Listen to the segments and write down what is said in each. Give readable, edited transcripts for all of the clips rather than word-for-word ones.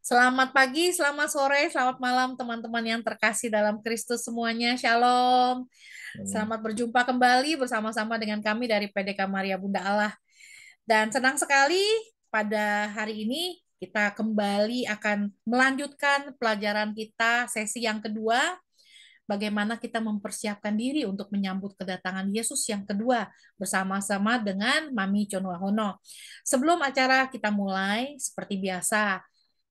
Selamat pagi, selamat sore, selamat malam teman-teman yang terkasih dalam Kristus semuanya. Shalom. Hmm. Selamat berjumpa kembali bersama-sama dengan kami dari PDK Maria Bunda Allah. Dan senang sekali pada hari ini kita kembali akan melanjutkan pelajaran kita sesi yang kedua, bagaimana kita mempersiapkan diri untuk menyambut kedatangan Yesus yang kedua bersama-sama dengan Mami Chonwahono. Sebelum acara kita mulai, seperti biasa,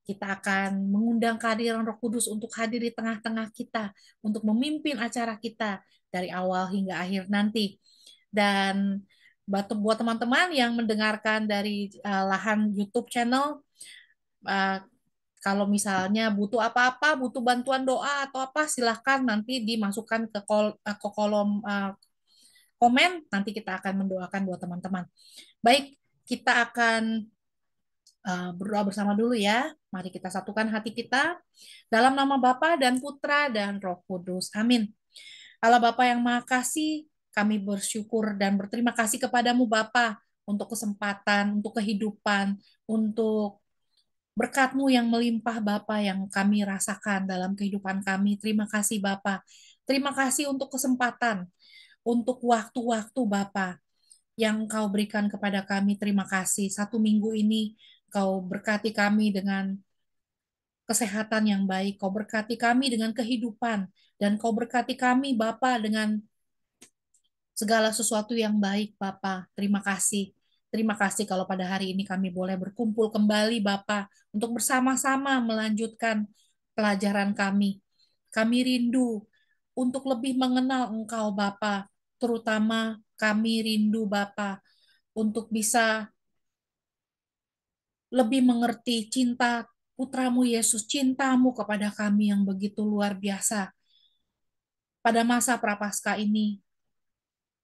kita akan mengundang kehadiran Roh Kudus untuk hadir di tengah-tengah kita, untuk memimpin acara kita dari awal hingga akhir nanti. Dan buat teman-teman yang mendengarkan dari lahan YouTube channel, uh, kalau misalnya butuh apa-apa, butuh bantuan doa atau apa, silahkan nanti dimasukkan ke kolom komen, nanti kita akan mendoakan buat teman-teman. Baik, kita akan berdoa bersama dulu ya. Mari kita satukan hati kita dalam nama Bapa dan Putra dan Roh Kudus. Amin. Allah Bapa yang Maha Kasih, kami bersyukur dan berterima kasih kepadamu Bapa untuk kesempatan, untuk kehidupan, untuk berkat-Mu yang melimpah Bapa yang kami rasakan dalam kehidupan kami. Terima kasih Bapa. Terima kasih untuk kesempatan, untuk waktu-waktu Bapa yang Kau berikan kepada kami. Terima kasih. Satu minggu ini Kau berkati kami dengan kesehatan yang baik. Kau berkati kami dengan kehidupan. Dan Kau berkati kami, Bapa, dengan segala sesuatu yang baik, Bapa. Terima kasih. Terima kasih kalau pada hari ini kami boleh berkumpul kembali, Bapa, untuk bersama-sama melanjutkan pelajaran kami. Kami rindu untuk lebih mengenal Engkau, Bapa. Terutama kami rindu, Bapa, untuk bisa lebih mengerti cinta putramu Yesus, cintamu kepada kami yang begitu luar biasa. Pada masa Prapaskah ini,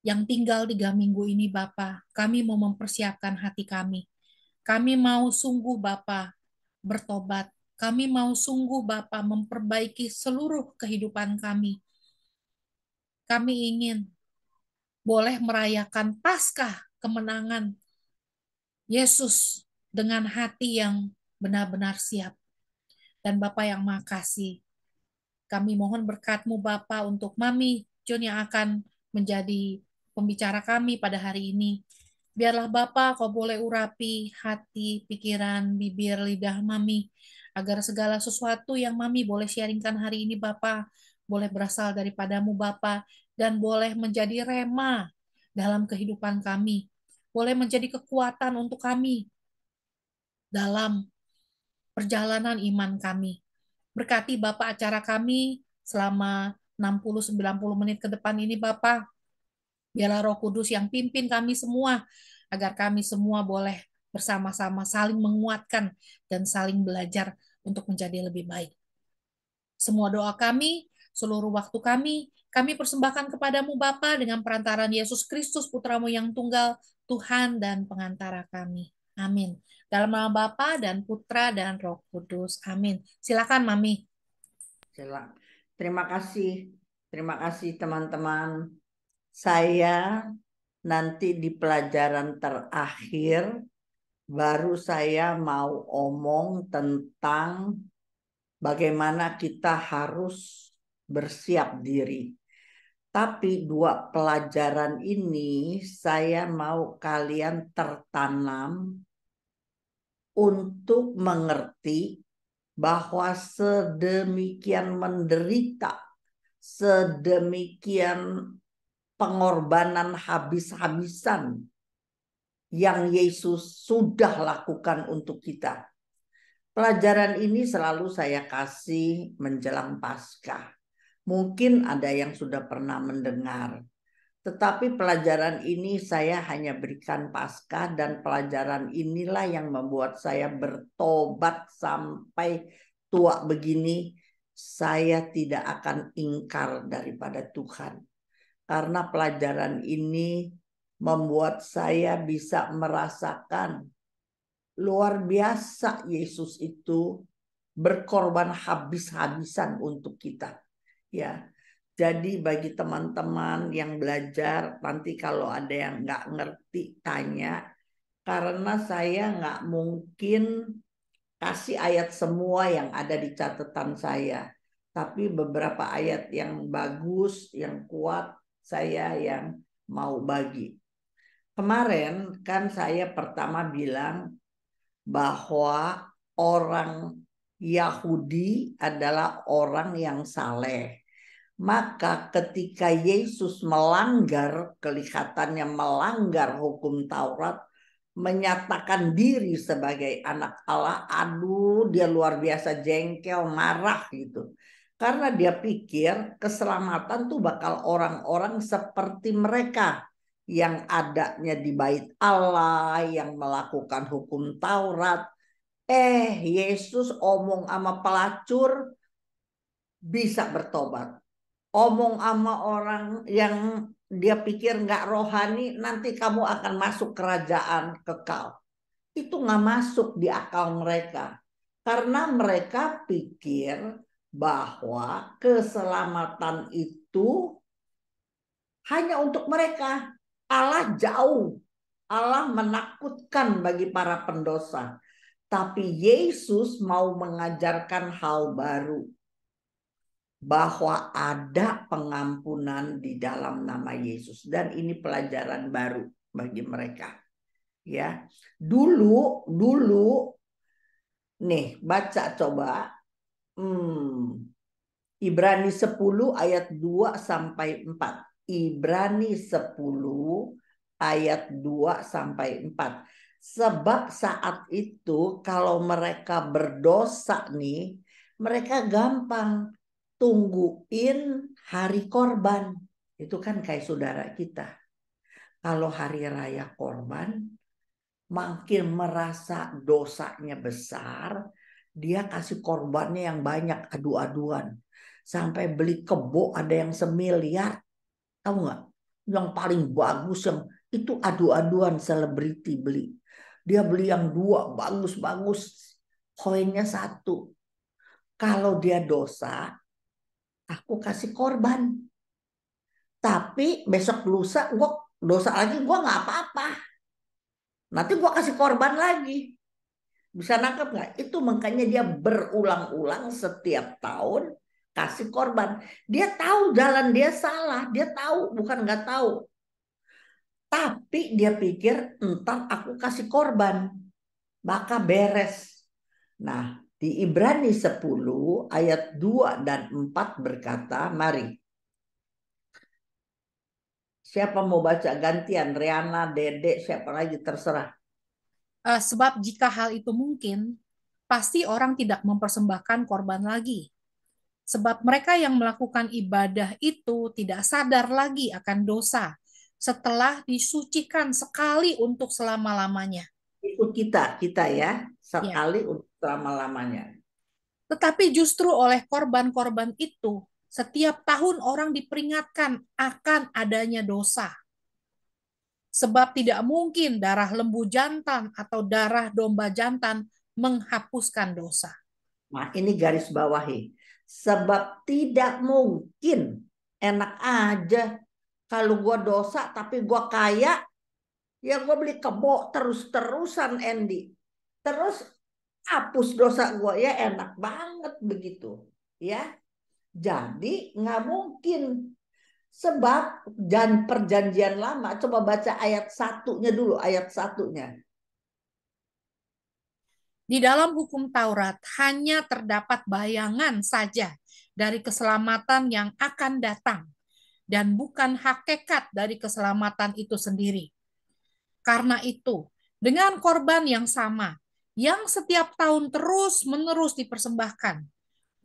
yang tinggal 3 minggu ini Bapa, kami mau mempersiapkan hati kami. Kami mau sungguh Bapa bertobat. Kami mau sungguh Bapa memperbaiki seluruh kehidupan kami. Kami ingin boleh merayakan Paskah kemenangan Yesus dengan hati yang benar-benar siap. Dan Bapa yang makasih, kami mohon berkat-Mu Bapa untuk Mami John yang akan menjadi pembicara kami pada hari ini. Biarlah Bapa kau boleh urapi hati, pikiran, bibir, lidah Mami, agar segala sesuatu yang Mami boleh sharingkan hari ini Bapa, boleh berasal daripadamu Bapa, dan boleh menjadi rema dalam kehidupan kami. Boleh menjadi kekuatan untuk kami dalam perjalanan iman kami. Berkati Bapak acara kami selama 60-90 menit ke depan ini Bapak. Biarlah Roh Kudus yang pimpin kami semua, agar kami semua boleh bersama-sama saling menguatkan dan saling belajar untuk menjadi lebih baik. Semua doa kami, seluruh waktu kami persembahkan kepadamu Bapa dengan perantaran Yesus Kristus Putramu yang tunggal, Tuhan dan pengantara kami. Amin. Dalam nama Bapa dan Putra dan Roh Kudus. Amin. Silakan Mami. Sila- Terima kasih. Terima kasih teman-teman. Saya nanti di pelajaran terakhir baru saya mau omong tentang bagaimana kita harus bersiap diri. Tapi dua pelajaran ini saya mau kalian tertanam untuk mengerti bahwa sedemikian menderita, sedemikian pengorbanan habis-habisan yang Yesus sudah lakukan untuk kita. Pelajaran ini selalu saya kasih menjelang Paskah. Mungkin ada yang sudah pernah mendengar, tetapi pelajaran ini saya hanya berikan Paskah, dan pelajaran inilah yang membuat saya bertobat sampai tua begini. Saya tidak akan ingkar daripada Tuhan. Karena pelajaran ini membuat saya bisa merasakan luar biasa Yesus itu berkorban habis-habisan untuk kita. Ya, jadi bagi teman-teman yang belajar, nanti kalau ada yang nggak ngerti tanya, karena saya nggak mungkin kasih ayat semua yang ada di catatan saya. Tapi beberapa ayat yang bagus, yang kuat, saya yang mau bagi. Kemarin kan saya pertama bilang bahwa orang Yahudi adalah orang yang saleh. Maka ketika Yesus melanggar, kelihatannya melanggar hukum Taurat, menyatakan diri sebagai anak Allah, aduh dia luar biasa jengkel, marah gitu. Karena dia pikir keselamatan tuh bakal orang-orang seperti mereka yang adanya di bait Allah, yang melakukan hukum Taurat. Yesus omong sama pelacur bisa bertobat. Omong sama orang yang dia pikir nggak rohani, nanti kamu akan masuk kerajaan kekal. Itu nggak masuk di akal mereka. Karena mereka pikir bahwa keselamatan itu hanya untuk mereka. Allah jauh. Allah menakutkan bagi para pendosa. Tapi Yesus mau mengajarkan hal baru. Bahwa ada pengampunan di dalam nama Yesus. Dan ini pelajaran baru bagi mereka. Ya, dulu nih baca coba Ibrani 10 ayat 2 sampai 4. Ibrani 10 ayat 2 sampai 4. Sebab saat itu kalau mereka berdosa nih, mereka gampang tungguin hari korban. Itu kan kayak saudara kita. Kalau hari raya korban, makin merasa dosanya besar, dia kasih korbannya yang banyak, adu-aduan. Sampai beli kebo ada yang semiliar. Tahu nggak? Yang paling bagus yang itu adu-aduan selebriti beli. Dia beli yang 2 bagus-bagus. Koinnya 1. Kalau dia dosa, aku kasih korban. Tapi besok lusa gue dosa lagi, gue nggak apa-apa. Nanti gue kasih korban lagi. Bisa nangkep nggak? Itu makanya dia berulang-ulang setiap tahun kasih korban. Dia tahu jalan dia salah, dia tahu bukan nggak tahu. Tapi dia pikir entar aku kasih korban, maka beres. Nah, di Ibrani 10 ayat 2 dan 4 berkata, mari. Siapa mau baca gantian? Riana, Dede, siapa lagi terserah. Sebab jika hal itu mungkin, pasti orang tidak mempersembahkan korban lagi. Sebab mereka yang melakukan ibadah itu tidak sadar lagi akan dosa setelah disucikan sekali untuk selama-lamanya. Itu kita ya, Ya. sekali untuk selama-lamanya. Tetapi justru oleh korban-korban itu, setiap tahun orang diperingatkan akan adanya dosa. Sebab tidak mungkin darah lembu jantan atau darah domba jantan menghapuskan dosa. Nah, ini garis bawahi. Sebab tidak mungkin, enak aja kalau gue dosa tapi gue kaya, ya gue beli kebo terus-terusan Andy. Terus hapus dosa gue, ya enak banget begitu. Ya, jadi nggak mungkin. Sebab perjanjian lama, coba baca ayat 1-nya dulu, ayat 1-nya. Di dalam hukum Taurat hanya terdapat bayangan saja dari keselamatan yang akan datang dan bukan hakikat dari keselamatan itu sendiri. Karena itu, dengan korban yang sama, yang setiap tahun terus-menerus dipersembahkan,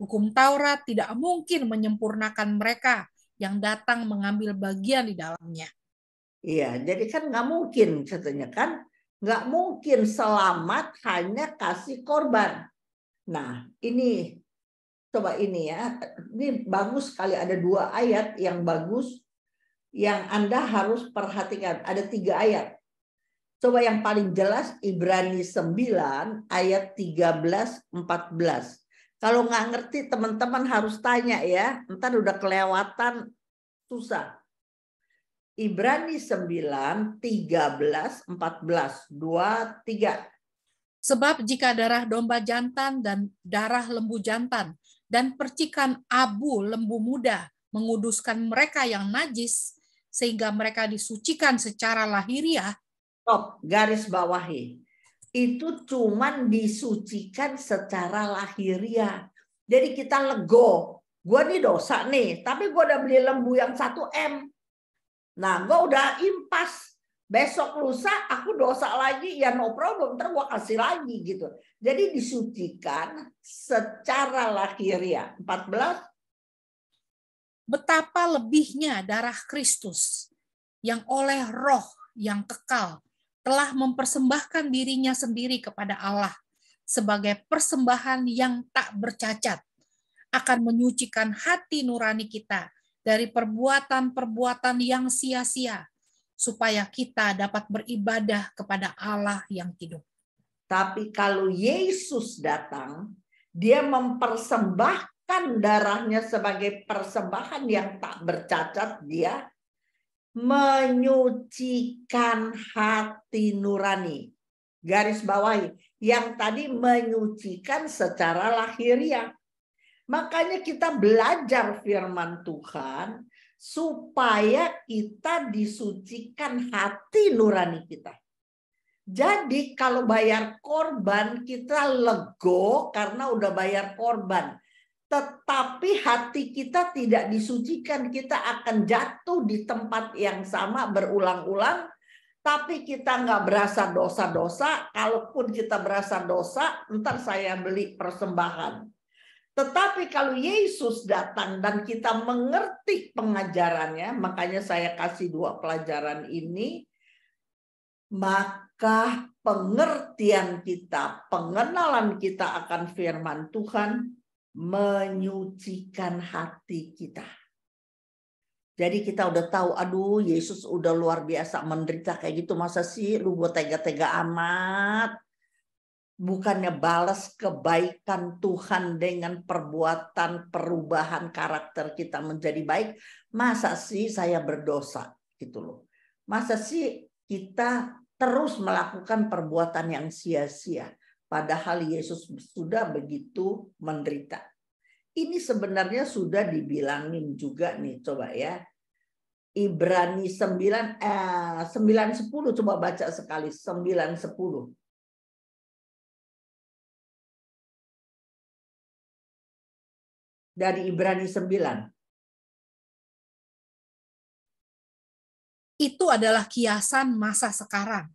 hukum Taurat tidak mungkin menyempurnakan mereka yang datang mengambil bagian di dalamnya. Iya, jadi kan nggak mungkin katanya kan. Nggak mungkin selamat hanya kasih korban. Nah, ini coba ini ya. Ini bagus sekali, ada 2 ayat yang bagus yang Anda harus perhatikan. Ada 3 ayat. Coba yang paling jelas Ibrani 9 ayat 13-14. Kalau nggak ngerti teman-teman harus tanya ya. Ntar udah kelewatan susah. Ibrani 9, 13, 14. 2, 3. Sebab jika darah domba jantan dan darah lembu jantan dan percikan abu lembu muda menguduskan mereka yang najis, sehingga mereka disucikan secara lahiriah. Stop, garis bawahi. Itu cuman disucikan secara lahiriah. Jadi kita lego. Gue nih dosa nih, tapi gue udah beli lembu yang 1M. Nah, gue udah impas. Besok lusa aku dosa lagi, ya no problem, ntar gue kasih lagi gitu. Jadi disucikan secara lahiriah. 14. Betapa lebihnya darah Kristus yang oleh roh yang kekal telah mempersembahkan dirinya sendiri kepada Allah sebagai persembahan yang tak bercacat, akan menyucikan hati nurani kita dari perbuatan-perbuatan yang sia-sia, supaya kita dapat beribadah kepada Allah yang hidup. Tapi kalau Yesus datang, dia mempersembahkan darahnya sebagai persembahan yang tak bercacat. Dia menyucikan hati nurani. Garis bawahi, yang tadi menyucikan secara lahiriah. Makanya kita belajar firman Tuhan supaya kita disucikan hati nurani kita. Jadi kalau bayar korban kita lego karena udah bayar korban. Tetapi hati kita tidak disucikan, kita akan jatuh di tempat yang sama berulang-ulang. Tapi kita nggak berasa dosa-dosa. Kalaupun kita berasa dosa, ntar saya beli persembahan. Tetapi kalau Yesus datang dan kita mengerti pengajarannya, makanya saya kasih 2 pelajaran ini, maka pengertian kita, pengenalan kita akan firman Tuhan menyucikan hati kita. Jadi kita udah tahu, aduh Yesus udah luar biasa menderita kayak gitu, masa sih lu buat tega-tega amat? Bukannya balas kebaikan Tuhan dengan perbuatan perubahan karakter kita menjadi baik. Masa sih saya berdosa gitu loh. Masa sih kita terus melakukan perbuatan yang sia-sia. Padahal Yesus sudah begitu menderita. Ini sebenarnya sudah dibilangin juga nih, coba ya. Ibrani 9:10 coba baca sekali, 9:10. Dari Ibrani 9. Itu adalah kiasan masa sekarang.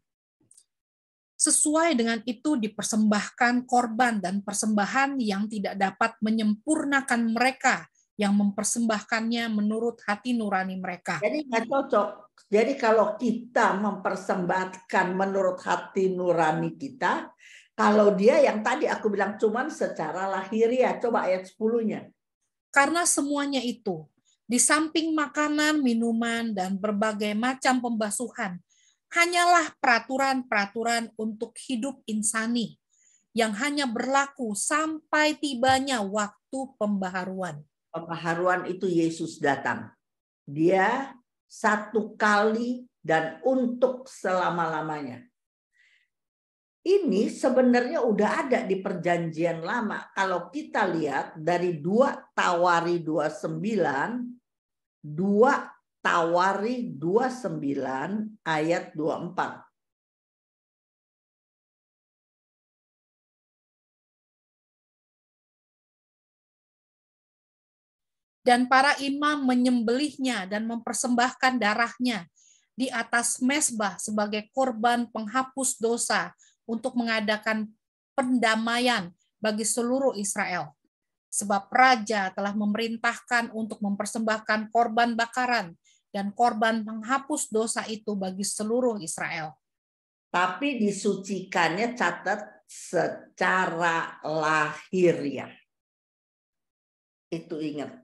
Sesuai dengan itu dipersembahkan korban dan persembahan yang tidak dapat menyempurnakan mereka yang mempersembahkannya menurut hati nurani mereka. Jadi nggak cocok. Jadi kalau kita mempersembahkan menurut hati nurani kita, kalau dia yang tadi aku bilang cuman secara lahiriah. Coba ayat 10-nya. Karena semuanya itu, di samping makanan, minuman, dan berbagai macam pembasuhan, hanyalah peraturan-peraturan untuk hidup insani yang hanya berlaku sampai tibanya waktu pembaharuan. Pembaharuan itu Yesus datang. Dia satu kali dan untuk selama-lamanya. Ini sebenarnya udah ada di perjanjian lama. Kalau kita lihat dari 2 Tawari 29, 2 Tawari 29 ayat 24. Dan para imam menyembelihnya dan mempersembahkan darahnya di atas mezbah sebagai korban penghapus dosa untuk mengadakan pendamaian bagi seluruh Israel. Sebab raja telah memerintahkan untuk mempersembahkan korban bakaran dan korban penghapus dosa itu bagi seluruh Israel. Tapi disucikannya catat secara lahiriah. Itu ingat.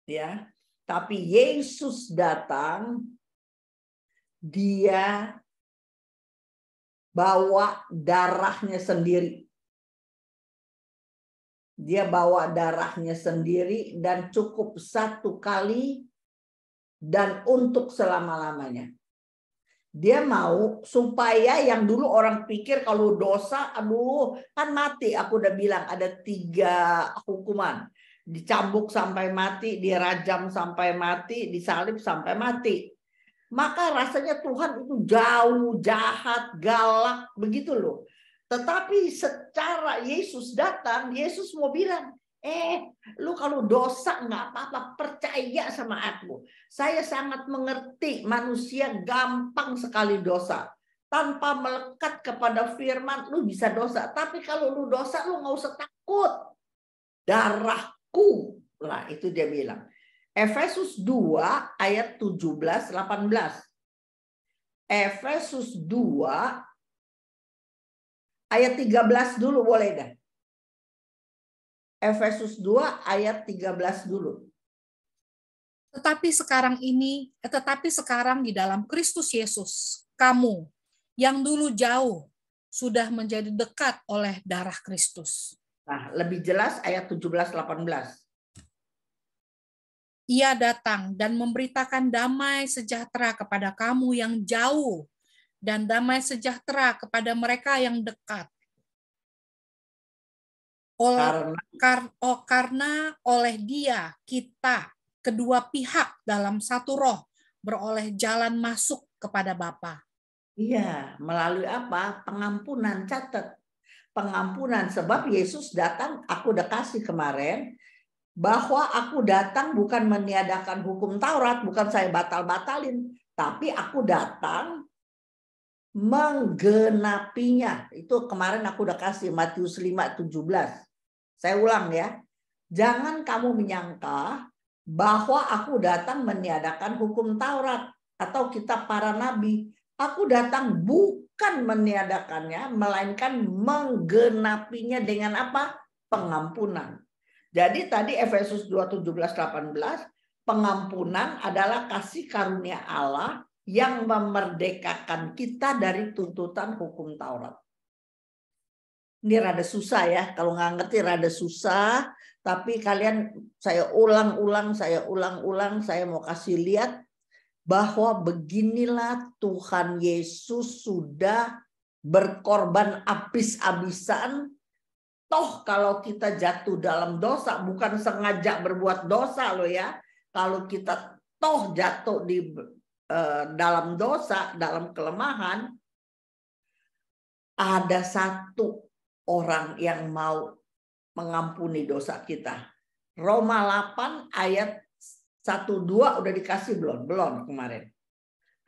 Ya. Tapi Yesus datang, dia bawa darahnya sendiri. Dia bawa darahnya sendiri dan cukup satu kali dan untuk selama-lamanya. Dia mau supaya yang dulu orang pikir kalau dosa, aduh kan mati. Aku udah bilang ada 3 hukuman. Dicambuk sampai mati, dirajam sampai mati, disalib sampai mati. Maka rasanya Tuhan itu jauh, jahat, galak, begitu loh. Tetapi secara Yesus datang, Yesus mau bilang, lu kalau dosa nggak apa-apa, percaya sama aku. Saya sangat mengerti manusia gampang sekali dosa. Tanpa melekat kepada firman, lu bisa dosa. Tapi kalau lu dosa, lu nggak usah takut. Darahku. Lah itu dia bilang. Efesus 2 ayat 17-18. Efesus 2 ayat 13 dulu boleh dah. Efesus 2 ayat 13 dulu. Tetapi sekarang di dalam Kristus Yesus, kamu yang dulu jauh sudah menjadi dekat oleh darah Kristus. Nah, lebih jelas ayat 17-18. Ia datang dan memberitakan damai sejahtera kepada kamu yang jauh dan damai sejahtera kepada mereka yang dekat. Karena oleh Dia kita kedua pihak dalam satu roh beroleh jalan masuk kepada Bapa. Iya, melalui apa? Pengampunan. Catat. Pengampunan. Sebab Yesus datang, aku udah kasih kemarin, bahwa aku datang bukan meniadakan hukum Taurat, bukan saya batal-batalin, tapi aku datang menggenapinya. Itu kemarin aku udah kasih Matius 5:17. Saya ulang ya. Jangan kamu menyangka bahwa aku datang meniadakan hukum Taurat atau kitab para nabi. Aku datang bukan meniadakannya, melainkan menggenapinya dengan apa? Pengampunan. Jadi tadi Efesus 2:17-18, pengampunan adalah kasih karunia Allah yang memerdekakan kita dari tuntutan hukum Taurat. Ini rada susah ya, kalau nggak ngerti rada susah, tapi kalian saya ulang-ulang, saya mau kasih lihat bahwa beginilah Tuhan Yesus sudah berkorban habis-habisan. Toh kalau kita jatuh dalam dosa, bukan sengaja berbuat dosa loh ya. Kalau kita toh jatuh di dalam dosa, dalam kelemahan, ada satu orang yang mau mengampuni dosa kita. Roma 8 ayat 1-2 udah dikasih belum? Belum kemarin.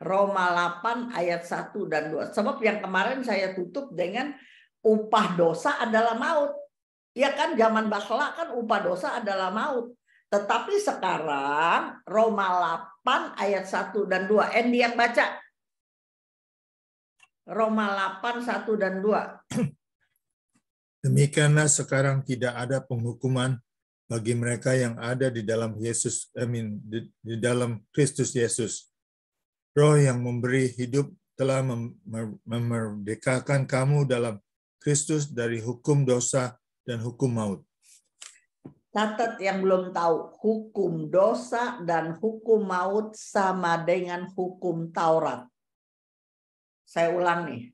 Roma 8 ayat 1 dan 2. Sebab yang kemarin saya tutup dengan upah dosa adalah maut. Ya kan zaman bakhla kan upah dosa adalah maut. Tetapi sekarang Roma 8 ayat 1 dan 2. Andy yang baca. Roma 8 1 dan 2. Demikianlah sekarang tidak ada penghukuman bagi mereka yang ada di dalam di dalam Kristus Yesus. Roh yang memberi hidup telah memerdekakan kamu dalam Kristus dari hukum dosa dan hukum maut. Catat yang belum tahu, hukum dosa dan hukum maut sama dengan hukum Taurat. Saya ulang nih.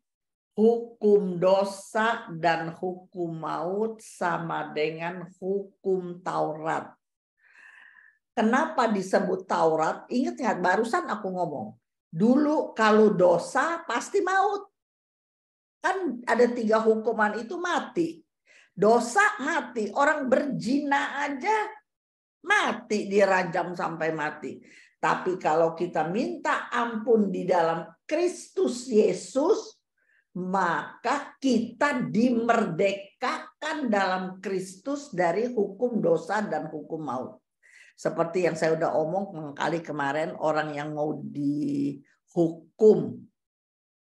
Hukum dosa dan hukum maut sama dengan hukum Taurat. Kenapa disebut Taurat? Ingat barusan aku ngomong. Dulu kalau dosa pasti maut. Kan ada 3 hukuman itu mati. Dosa mati. Orang berzina aja mati, dirajam sampai mati. Tapi kalau kita minta ampun di dalam Kristus Yesus, maka kita dimerdekakan dalam Kristus dari hukum dosa dan hukum maut. Seperti yang saya udah omong kali kemarin, orang yang mau dihukum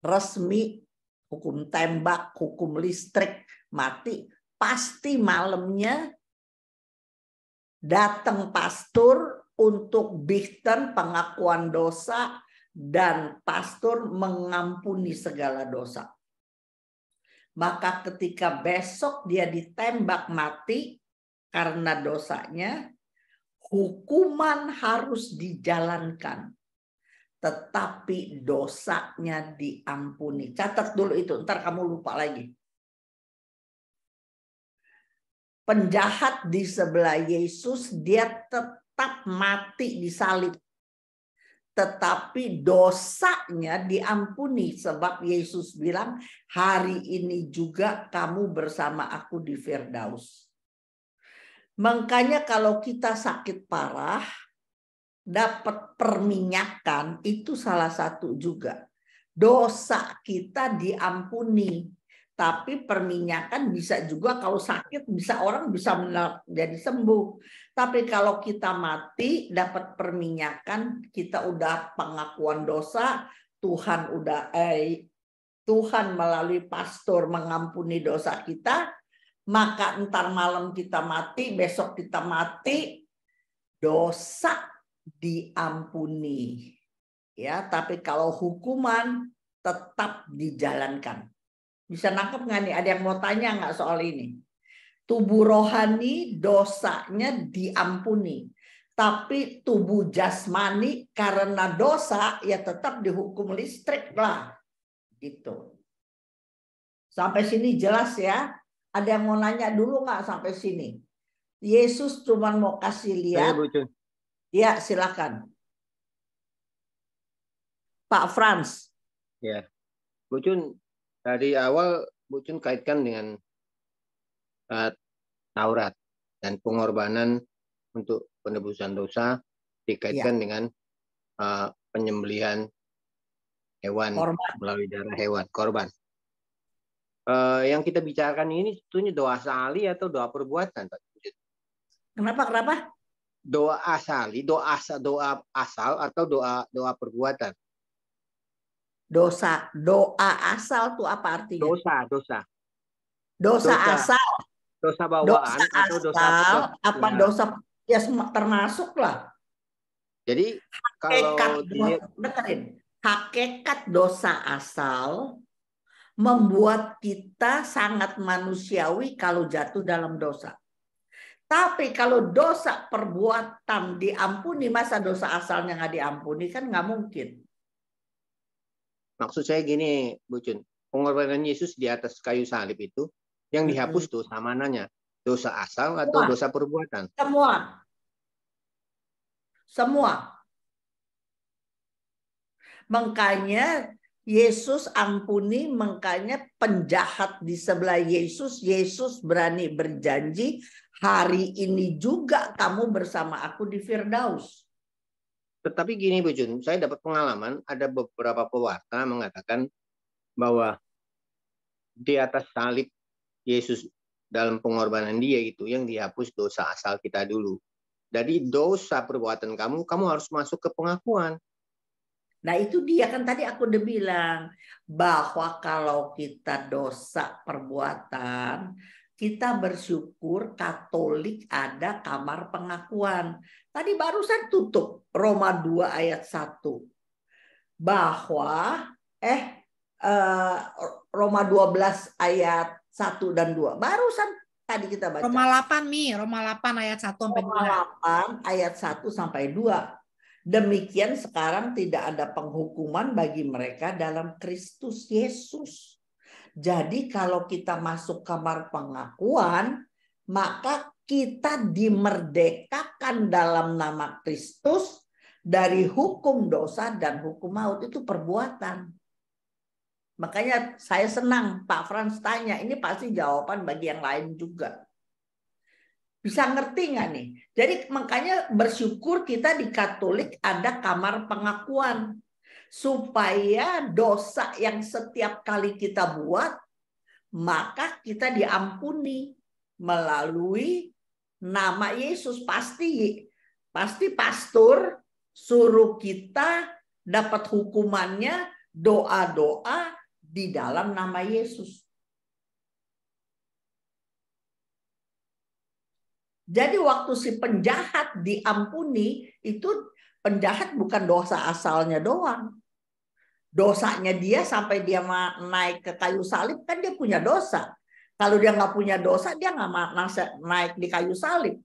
resmi, hukum tembak, hukum listrik, mati, pasti malamnya datang pastor untuk bichten pengakuan dosa dan pastor mengampuni segala dosa. Maka ketika besok dia ditembak mati karena dosanya, hukuman harus dijalankan. tetapi dosanya diampuni. Catat dulu itu, ntar kamu lupa lagi. Penjahat di sebelah Yesus, dia tetap mati di salib. Tetapi dosanya diampuni, sebab Yesus bilang, hari ini juga kamu bersama aku di Firdaus. Makanya kalau kita sakit parah, dapat perminyakan, itu salah satu juga. Dosa kita diampuni. Tapi perminyakan bisa juga kalau sakit, orang bisa jadi sembuh. Tapi kalau kita mati, dapat perminyakan, kita udah pengakuan dosa, Tuhan melalui pastor mengampuni dosa kita, maka entar malam kita mati, besok kita mati, dosa diampuni. Ya, tapi kalau hukuman tetap dijalankan. Bisa nangkep nggak nih? Ada yang mau tanya nggak soal ini? Tubuh rohani dosanya diampuni. Tapi tubuh jasmani karena dosa ya tetap dihukum listrik lah. Gitu. Sampai sini jelas ya? Ada yang mau nanya dulu nggak sampai sini? Yesus cuma mau kasih lihat. Ya, silakan. Pak Frans. Ya, Bu Cun, dari awal Bu Cun kaitkan dengan Taurat dan pengorbanan untuk penebusan dosa dikaitkan dengan penyembelihan hewan melalui darah hewan, korban. Yang kita bicarakan ini sebetulnya doa asali atau doa perbuatan, Pak? Kenapa? Doa asali, doa asal atau doa perbuatan? Doa asal tuh apa artinya? Dosa asal. Dosa bawaan atau dosa apa ya. Dosa ya termasuk lah. Jadi kalau hakikat dosa asal membuat kita sangat manusiawi kalau jatuh dalam dosa. Tapi kalau dosa perbuatan diampuni, masa dosa asalnya nggak diampuni? Kan nggak mungkin. Maksud saya gini, Bu Cun. Pengorbanan Yesus di atas kayu salib itu, yang dihapus dosa mananya? Dosa asal atau dosa perbuatan? Semua. Makanya Yesus ampuni, makanya penjahat di sebelah Yesus berani berjanji, hari ini juga kamu bersama aku di Firdaus. Tetapi gini Bu Jun, saya dapat pengalaman, ada beberapa pewarta mengatakan bahwa di atas salib Yesus dalam pengorbanan dia itu yang dihapus dosa asal kita dulu. Jadi dosa perbuatan kamu harus masuk ke pengakuan. Nah itu dia kan tadi aku udah bilang bahwa kalau kita dosa perbuatan, kita bersyukur Katolik ada kamar pengakuan. Tadi barusan tutup Roma 2 ayat 1. Bahwa Roma 12 ayat 1 dan 2. Barusan tadi kita baca. Roma 8 ayat 1 sampai 2. Roma 8 ayat 1 sampai 2. Demikian sekarang tidak ada penghukuman bagi mereka dalam Kristus Yesus. Jadi kalau kita masuk kamar pengakuan, maka kita dimerdekakan dalam nama Kristus dari hukum dosa dan hukum maut. Itu perbuatan. Makanya saya senang Pak Frans tanya, ini pasti jawaban bagi yang lain juga. Bisa ngerti nggak nih? Jadi makanya bersyukur kita di Katolik ada kamar pengakuan. Supaya dosa yang setiap kali kita buat, maka kita diampuni melalui nama Yesus. Pasti pastor suruh kita dapat hukumannya doa-doa di dalam nama Yesus. Jadi waktu si penjahat diampuni, itu penjahat bukan dosa asalnya doang. Dosanya dia sampai dia naik ke kayu salib, kan dia punya dosa. Kalau dia nggak punya dosa, dia nggak naik di kayu salib,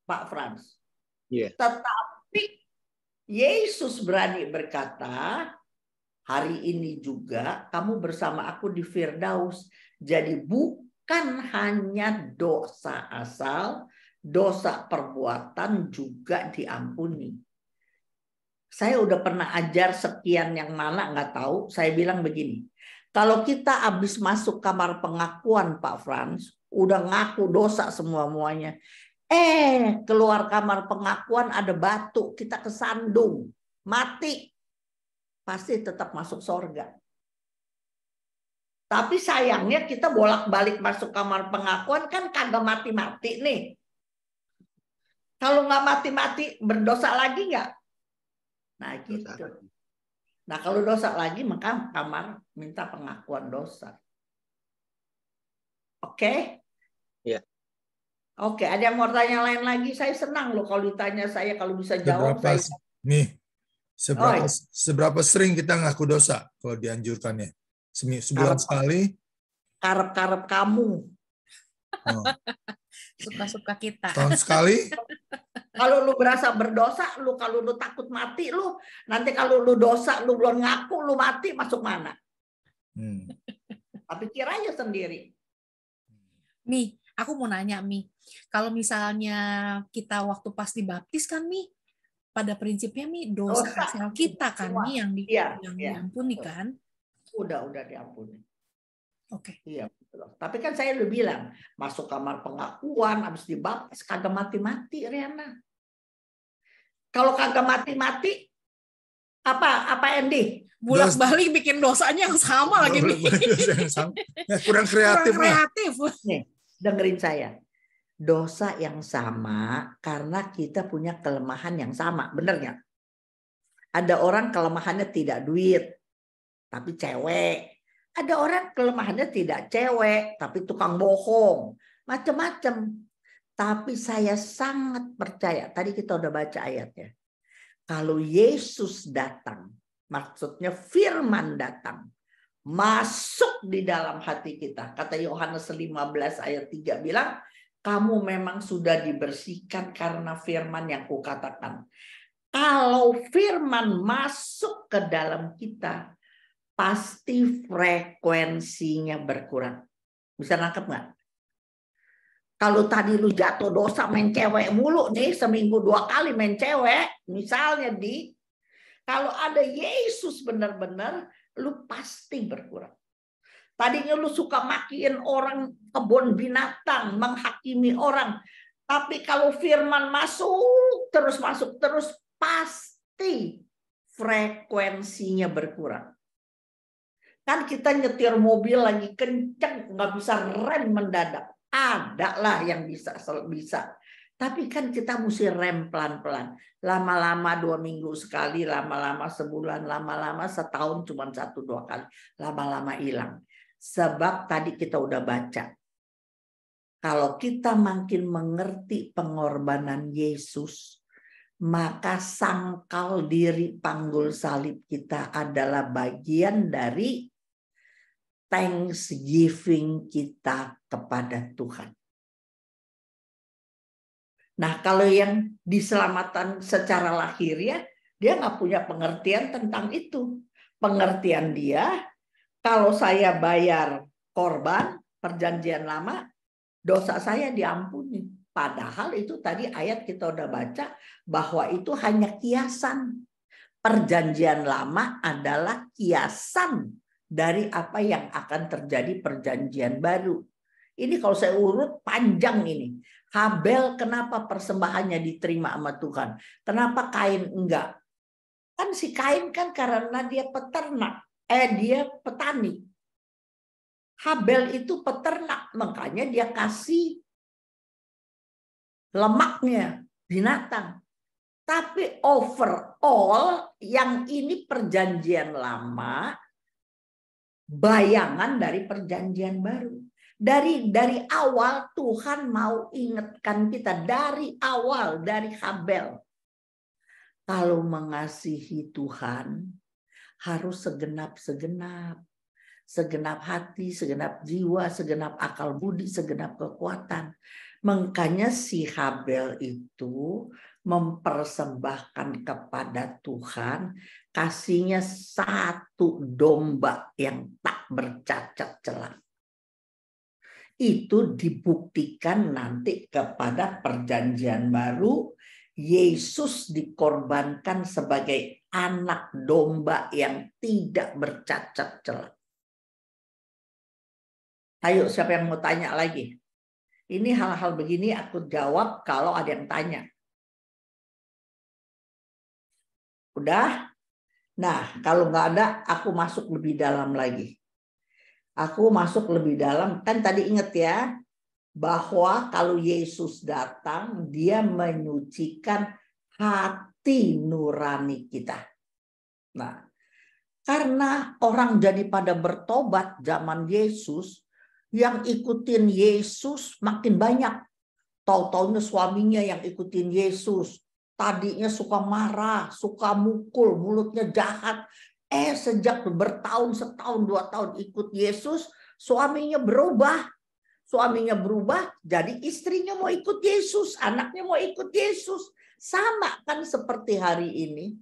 Pak Frans. Yeah. Tetapi Yesus berani berkata, hari ini juga kamu bersama aku di Firdaus. Jadi bukan hanya dosa asal, dosa perbuatan juga diampuni. Saya udah pernah ajar sekian yang mana nggak tahu. Saya bilang begini, kalau kita habis masuk kamar pengakuan Pak Frans, udah ngaku dosa semua-muanya. Keluar kamar pengakuan ada batu, kita kesandung, mati. Pasti tetap masuk surga. Tapi sayangnya kita bolak-balik masuk kamar pengakuan kan kagak mati-mati nih. Kalau nggak mati-mati berdosa lagi nggak? Nah gitu. Nah kalau dosa lagi maka kamar minta pengakuan dosa. Oke? Iya. Oke, ada yang mau tanya lain lagi? Saya senang loh kalau ditanya saya, kalau bisa jawab saya. Seberapa sering kita ngaku dosa kalau dianjurkannya? Sebulan sekali? Karep-karep kamu. Suka-suka kita. Tahun sekali? Kalau lu berasa berdosa, kalau lu takut mati, nanti kalau lu dosa, lu belum ngaku, lu mati, masuk mana? Tapi kira aja sendiri. Mi, aku mau nanya, Mi. Kalau misalnya kita waktu pas dibaptis kan, Mi, pada prinsipnya, Mi, dosa asal kita kan, Mi, yang diampuni kan? Udah diampuni. Oke. Iya, betul. Tapi kan saya udah bilang, masuk kamar pengakuan, habis dibaptis, kagak mati-mati, Riana. Kalau kagak mati-mati, apa Andy? Bolak-balik bikin dosanya yang sama lagi. Kurang kreatif. Nih, dengerin saya. Dosa yang sama karena kita punya kelemahan yang sama. Bener nggak? Ada orang kelemahannya tidak duit, tapi cewek. Ada orang kelemahannya tidak cewek, tapi tukang bohong. Macam-macam. Tapi saya sangat percaya, tadi kita udah baca ayatnya. Kalau Yesus datang, maksudnya firman datang, masuk di dalam hati kita. Kata Yohanes 15 ayat 3 bilang, kamu memang sudah dibersihkan karena firman yang kukatakan. Kalau firman masuk ke dalam kita, pasti frekuensinya berkurang. Bisa nangkep nggak? Kalau tadi lu jatuh dosa main cewek mulu nih, seminggu 2 kali main cewek, misalnya kalau ada Yesus benar-benar, lu pasti berkurang. Tadinya lu suka makiin orang, kebun binatang, menghakimi orang. Tapi kalau firman masuk terus, pasti frekuensinya berkurang. Kan kita nyetir mobil lagi kenceng, nggak bisa rem mendadak. Ada lah yang bisa. Tapi kan kita mesti rem pelan-pelan. Lama-lama 2 minggu sekali, lama-lama sebulan, lama-lama setahun cuma 1-2 kali. Lama-lama hilang. Sebab tadi kita udah baca. Kalau kita makin mengerti pengorbanan Yesus, maka sangkal diri panggul salib kita adalah bagian dari thanksgiving kita kepada Tuhan. Nah, kalau yang diselamatkan secara lahiriah, dia nggak punya pengertian tentang itu. Pengertian dia, kalau saya bayar korban perjanjian lama, dosa saya diampuni. Padahal itu tadi ayat kita udah baca bahwa itu hanya kiasan. Perjanjian lama adalah kiasan dari apa yang akan terjadi perjanjian baru. Ini kalau saya urut panjang ini. Habel kenapa persembahannya diterima sama Tuhan? Kenapa Kain enggak? Kan si Kain kan karena dia peternak. Dia petani. Habel itu peternak. Makanya dia kasih lemaknya binatang. Tapi overall yang ini perjanjian lama, bayangan dari perjanjian baru. Dari awal Tuhan mau ingatkan kita dari awal, dari Habel. Kalau mengasihi Tuhan harus segenap-segenap. Segenap hati, segenap jiwa, segenap akal budi, segenap kekuatan. Makanya si Habel itu mempersembahkan kepada Tuhan, kasihnya satu domba yang tak bercacat celah. Itu dibuktikan nanti kepada perjanjian baru, Yesus dikorbankan sebagai anak domba yang tidak bercacat celah. Ayo, siapa yang mau tanya lagi? Ini hal-hal begini aku jawab kalau ada yang tanya. Udah? Nah, kalau nggak ada, aku masuk lebih dalam lagi. Aku masuk lebih dalam, kan tadi ingat ya, bahwa kalau Yesus datang, dia menyucikan hati nurani kita. Nah, karena orang jadi pada bertobat zaman Yesus, yang ikutin Yesus makin banyak. Tahu-taunya suaminya yang ikutin Yesus. Tadinya suka marah, suka mukul, mulutnya jahat. Sejak bertahun, setahun, 2 tahun ikut Yesus, suaminya berubah. Suaminya berubah, jadi istrinya mau ikut Yesus, anaknya mau ikut Yesus. Sama kan seperti hari ini.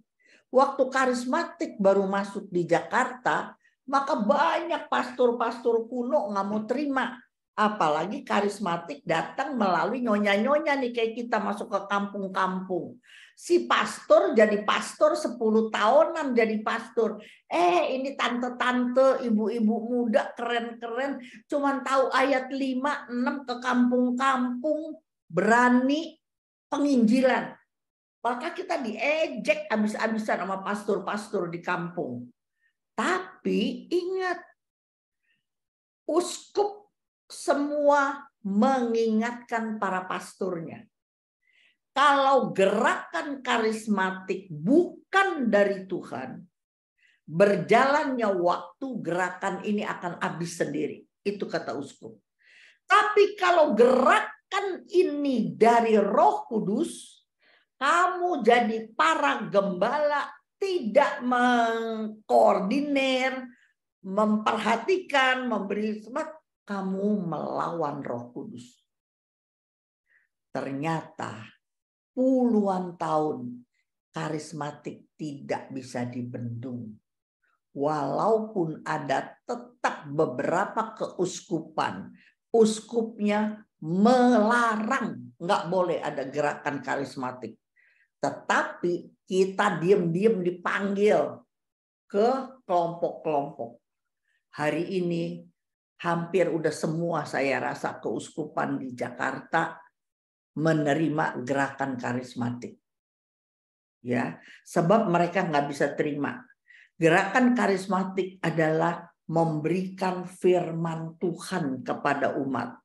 Waktu karismatik baru masuk di Jakarta, maka banyak pastor-pastor kuno nggak mau terima. Apalagi karismatik datang melalui nyonya-nyonya nih, kayak kita masuk ke kampung-kampung. Si pastor jadi pastor 10 tahunan jadi pastor. Ini tante-tante, ibu-ibu muda keren-keren, cuman tahu ayat 5, 6 ke kampung-kampung, berani penginjilan. Maka kita diejek habis-habisan sama pastor-pastor di kampung. Tapi ingat, uskup semua mengingatkan para pastornya. Kalau gerakan karismatik bukan dari Tuhan, berjalannya waktu gerakan ini akan habis sendiri. Itu kata uskup. Tapi kalau gerakan ini dari Roh Kudus, kamu jadi para gembala tidak mengkoordinir, memperhatikan, memberi semangat, kamu melawan Roh Kudus. Ternyata puluhan tahun karismatik tidak bisa dibendung. Walaupun ada tetap beberapa keuskupan, uskupnya melarang, nggak boleh ada gerakan karismatik. Tetapi kita diam-diam dipanggil ke kelompok-kelompok. Hari ini hampir udah semua saya rasa keuskupan di Jakarta menerima gerakan karismatik. Ya, sebab mereka nggak bisa terima. Gerakan karismatik adalah memberikan firman Tuhan kepada umat.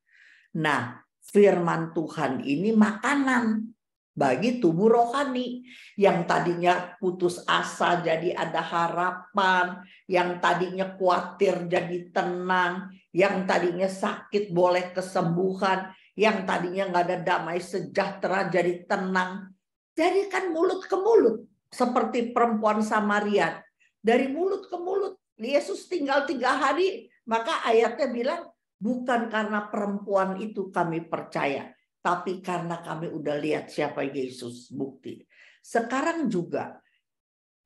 Nah, firman Tuhan ini makanan bagi tubuh rohani. Yang tadinya putus asa jadi ada harapan, yang tadinya khawatir jadi tenang, yang tadinya sakit boleh kesembuhan, yang tadinya nggak ada damai sejahtera jadi tenang. Jadi kan mulut ke mulut, seperti perempuan Samaria. Dari mulut ke mulut, Yesus tinggal 3 hari, maka ayatnya bilang, bukan karena perempuan itu kami percaya, tapi karena kami udah lihat siapa Yesus, bukti. Sekarang juga,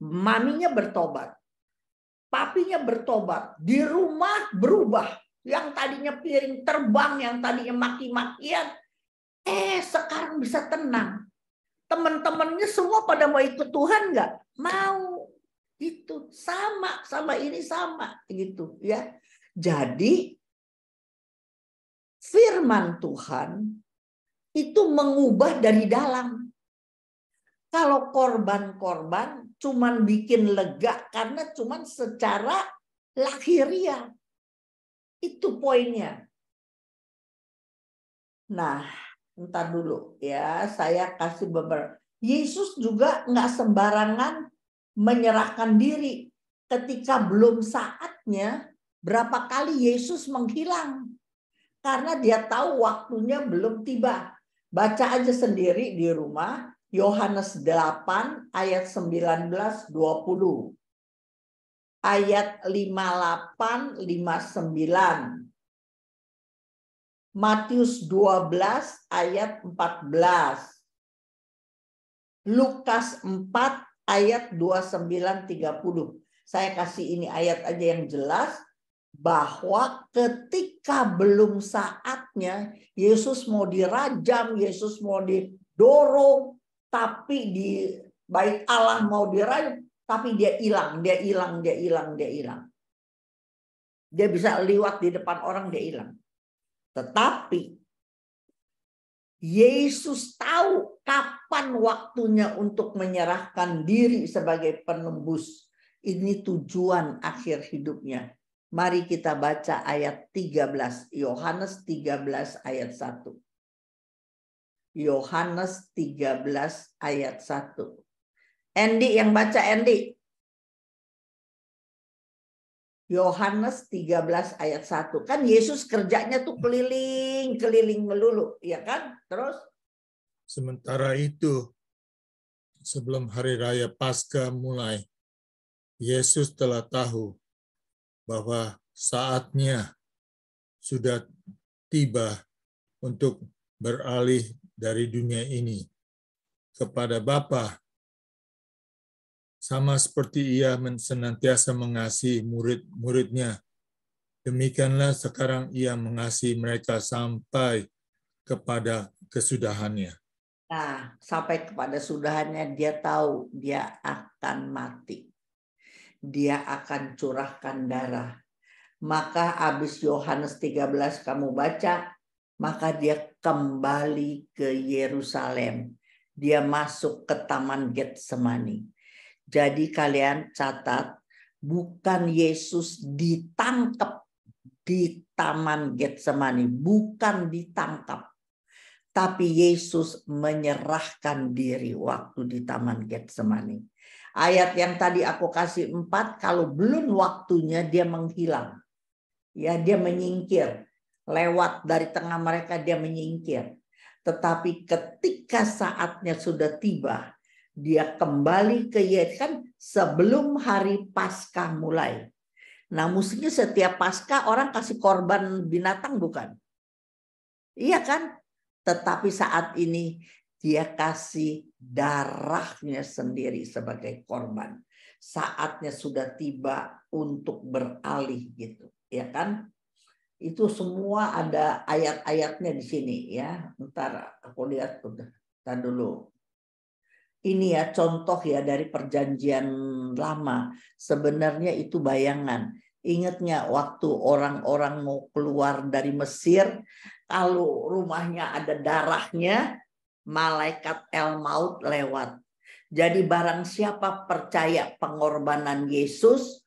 maminya bertobat, papinya bertobat, di rumah berubah. Yang tadinya piring terbang, yang tadinya maki-makian, sekarang bisa tenang. Teman-temannya semua pada mau ikut Tuhan nggak? Mau. Itu sama ini sama gitu ya. Jadi firman Tuhan itu mengubah dari dalam. Kalau korban-korban cuman bikin lega karena cuman secara lahiriah. Itu poinnya. Nah, entar dulu ya, saya kasih beberapa. Yesus juga nggak sembarangan menyerahkan diri. Ketika belum saatnya, berapa kali Yesus menghilang. Karena dia tahu waktunya belum tiba. Baca aja sendiri di rumah, Yohanes 8 ayat 19-20. Ayat 58, 59. Matius 12 ayat 14. Lukas 4 ayat 29-30. Saya kasih ini ayat aja yang jelas, bahwa ketika belum saatnya Yesus mau dirajam, Yesus mau didorong, tapi di baik Allah mau dirajam, tapi dia hilang. Dia bisa liwat di depan orang, dia hilang. Tetapi Yesus tahu kapan waktunya untuk menyerahkan diri sebagai penebus. Ini tujuan akhir hidupnya. Mari kita baca ayat 13. Yohanes 13 ayat 1. Yohanes 13 ayat 1. Andy yang baca, Andy. Yohanes 13 ayat 1. Kan Yesus kerjanya tuh keliling melulu, ya kan? Terus Sementara itu, sebelum hari raya Paskah mulai, Yesus telah tahu bahwa saatnya sudah tiba untuk beralih dari dunia ini kepada Bapa, sama seperti ia senantiasa mengasihi murid-muridnya. Demikianlah sekarang ia mengasihi mereka sampai kepada kesudahannya. nah, sampai kepada sudahannya dia tahu dia akan mati. Dia akan curahkan darah. Maka habis Yohanes 13 kamu baca, maka dia kembali ke Yerusalem. Dia masuk ke Taman Getsemani. Jadi kalian catat, bukan Yesus ditangkap di Taman Getsemani, bukan ditangkap. Tapi Yesus menyerahkan diri waktu di Taman Getsemani. Ayat yang tadi aku kasih 4, kalau belum waktunya dia menghilang. Ya, dia menyingkir. Lewat dari tengah mereka dia menyingkir. Tetapi ketika saatnya sudah tiba, dia kembali ke Yerusalem, kan sebelum hari Paskah mulai. Nah, mestinya setiap Paskah orang kasih korban binatang, bukan? Iya kan? Tetapi saat ini dia kasih darahnya sendiri sebagai korban. Saatnya sudah tiba untuk beralih gitu, ya kan? Itu semua ada ayat-ayatnya di sini ya. Ntar aku lihat udah. Ntar dulu. Ini ya contoh ya dari perjanjian lama. Sebenarnya itu bayangan. Ingat nggak waktu orang-orang mau keluar dari Mesir, kalau rumahnya ada darahnya, malaikat El Maut lewat. Jadi barang siapa percaya pengorbanan Yesus,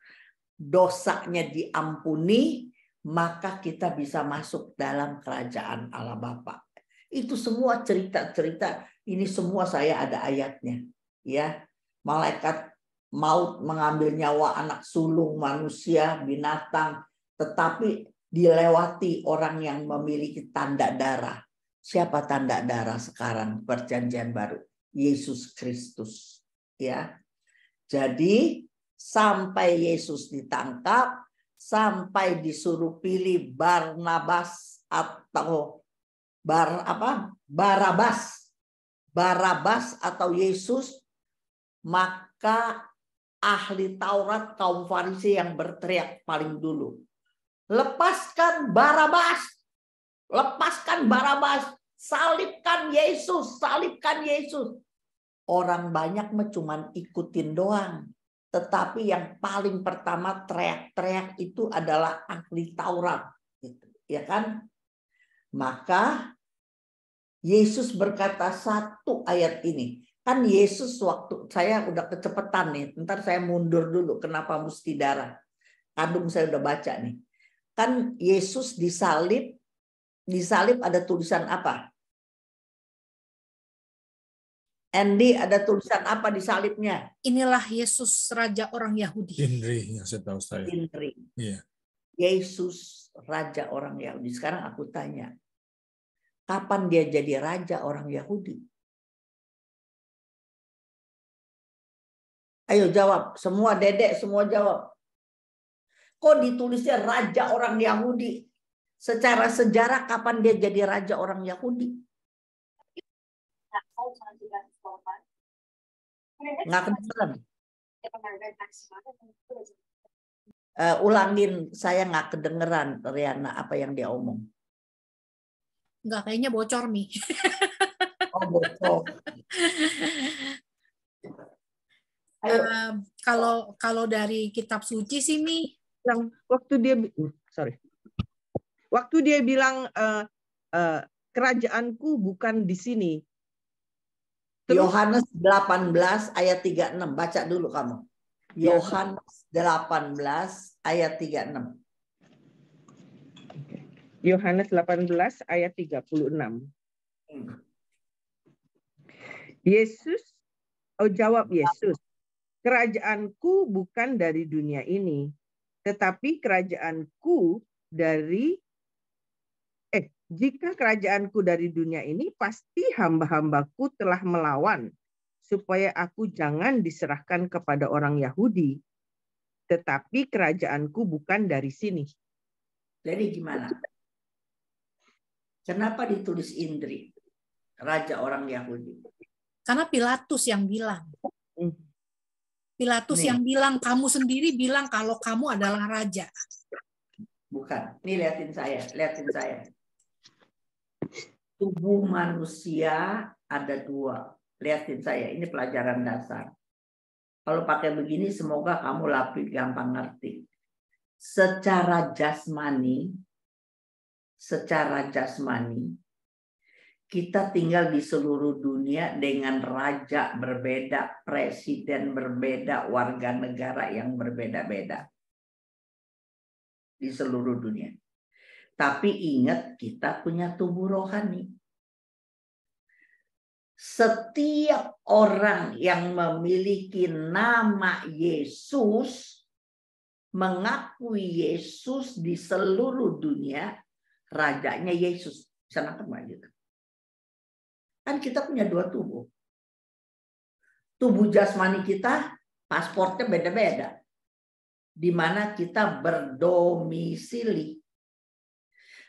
dosanya diampuni, maka kita bisa masuk dalam kerajaan Allah Bapa. Itu semua cerita-cerita, ini semua saya ada ayatnya. Ya, malaikat maut mengambil nyawa anak sulung, manusia, binatang, tetapi dilewati orang yang memiliki tanda darah. Siapa tanda darah sekarang perjanjian baru? Yesus Kristus. Ya, jadi sampai Yesus ditangkap, sampai disuruh pilih Barnabas atau Barabas atau Yesus, maka ahli Taurat kaum Farisi yang berteriak paling dulu, lepaskan Barabas, salibkan Yesus, salibkan Yesus. Orang banyak mah cuman ikutin doang. Tetapi yang paling pertama teriak-teriak itu adalah ahli Taurat, gitu, ya kan? Maka Yesus berkata satu ayat ini. Kan Yesus waktu, saya udah kecepatan nih. Ntar saya mundur dulu. Kenapa mesti darah? Kadung saya udah baca nih. Kan Yesus disalib ada tulisan apa? Andy, ada tulisan apa di salibnya? Inilah Yesus, Raja orang Yahudi. Indri yang setahu saya. Indri. Iya. Yesus, Raja orang Yahudi. Sekarang aku tanya, kapan dia jadi Raja orang Yahudi? Ayo jawab, semua dedek, semua jawab. Kok ditulisnya Raja orang Yahudi? Secara sejarah kapan dia jadi Raja orang Yahudi? Nggak kedengeran. Ulangin, saya nggak kedengeran Riana apa yang dia omong. Enggak, kayaknya bocor nih. Oh, bocor. Ayo. Kalau dari kitab suci sih Mi, Yang waktu dia bilang kerajaanku bukan di sini. Terus, Yohanes 18 ayat 36. Baca dulu kamu. Yohanes 18 ayat 36. Yohanes 18 ayat 36. Jawab Yesus, kerajaanku bukan dari dunia ini, tetapi jika kerajaanku dari dunia ini, pasti hamba-hambaku telah melawan, supaya aku jangan diserahkan kepada orang Yahudi. Tetapi kerajaanku bukan dari sini. Jadi gimana? Kenapa ditulis Indri, raja orang Yahudi? karena Pilatus yang bilang. Pilatus Nih. yang bilang, kamu sendiri bilang kalau kamu adalah raja. Bukan. Nih liatin saya. Tubuh manusia ada dua. Liatin saya, ini pelajaran dasar. Kalau pakai begini semoga kamu gampang ngerti. Secara jasmani, kita tinggal di seluruh dunia dengan raja berbeda, presiden berbeda, warga negara yang berbeda-beda. Di seluruh dunia. Tapi ingat, kita punya tubuh rohani. Setiap orang yang memiliki nama Yesus, mengakui Yesus di seluruh dunia, rajanya Yesus. Bisa nangkep nggak gitu? Kan kita punya dua tubuh. Tubuh jasmani kita, pasportnya beda-beda. Di mana kita berdomisili.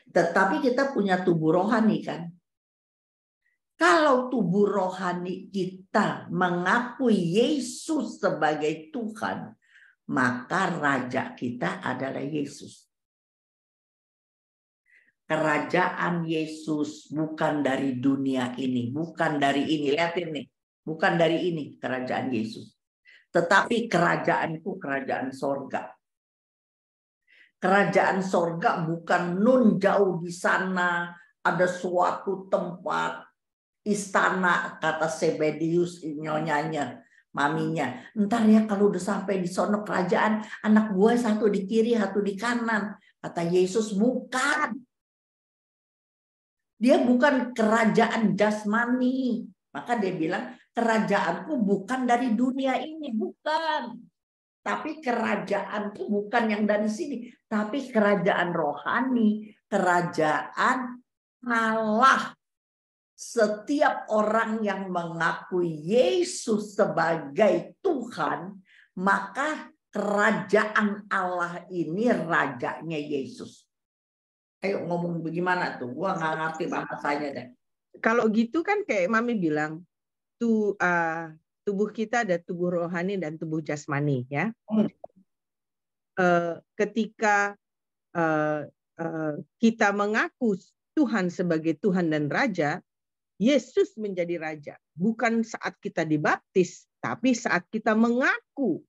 Tetapi kita punya tubuh rohani kan. Kalau tubuh rohani kita mengakui Yesus sebagai Tuhan, maka raja kita adalah Yesus. Kerajaan Yesus bukan dari dunia ini, bukan dari ini. Lihatin nih, bukan dari ini kerajaan Yesus. Tetapi kerajaanku kerajaan sorga. Kerajaan sorga bukan nun jauh di sana, ada suatu tempat, istana, kata Sebedius nyonyanya, maminya. Ntar ya kalau udah sampai di sono kerajaan, anak gue satu di kiri, satu di kanan. Kata Yesus, bukan. Dia bukan kerajaan jasmani. Maka dia bilang, kerajaanku bukan dari dunia ini, bukan. Tapi kerajaanku bukan yang dari sini. Tapi kerajaan rohani, kerajaan Allah. Setiap orang yang mengakui Yesus sebagai Tuhan, maka kerajaan Allah ini rajanya Yesus. Ayo ngomong bagaimana tuh? Gua nggak ngerti bahasanya deh. Kalau gitu kan kayak Mami bilang, tubuh kita ada tubuh rohani dan tubuh jasmani ya. Ketika kita mengaku Tuhan sebagai Tuhan dan Raja, Yesus menjadi Raja. Bukan saat kita dibaptis, tapi saat kita mengaku.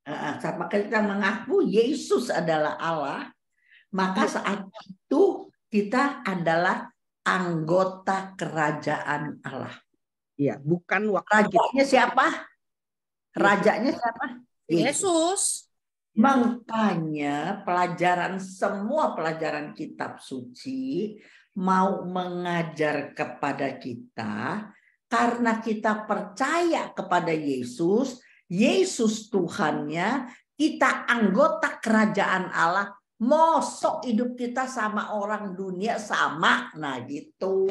Saat kita mengaku Yesus adalah Allah, maka saat itu kita adalah anggota kerajaan Allah. Ya, bukan waktu rajanya siapa? Rajanya siapa? Yesus. Makanya semua pelajaran kitab suci mau mengajar kepada kita karena kita percaya kepada Yesus, Yesus Tuhannya, kita anggota kerajaan Allah. Mosok hidup kita sama orang dunia sama, nah gitu.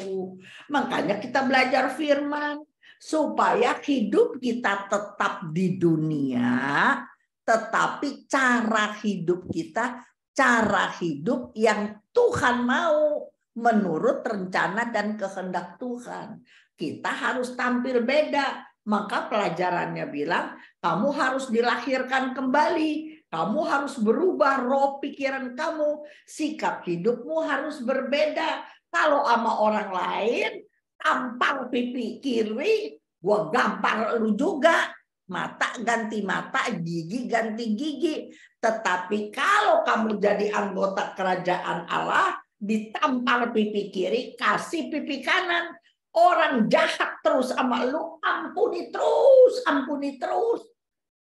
Makanya kita belajar firman supaya hidup kita tetap di dunia, tetapi cara hidup kita cara hidup yang Tuhan mau menurut rencana dan kehendak Tuhan. Kita harus tampil beda. Maka pelajarannya bilang, kamu harus dilahirkan kembali. Kamu harus berubah roh pikiran kamu. Sikap hidupmu harus berbeda. Kalau sama orang lain, tampar pipi kiri, gua gampar lu juga. Mata ganti mata, gigi ganti gigi. Tetapi kalau kamu jadi anggota kerajaan Allah, ditampar pipi kiri, kasih pipi kanan. Orang jahat terus sama lu, ampuni terus, ampuni terus.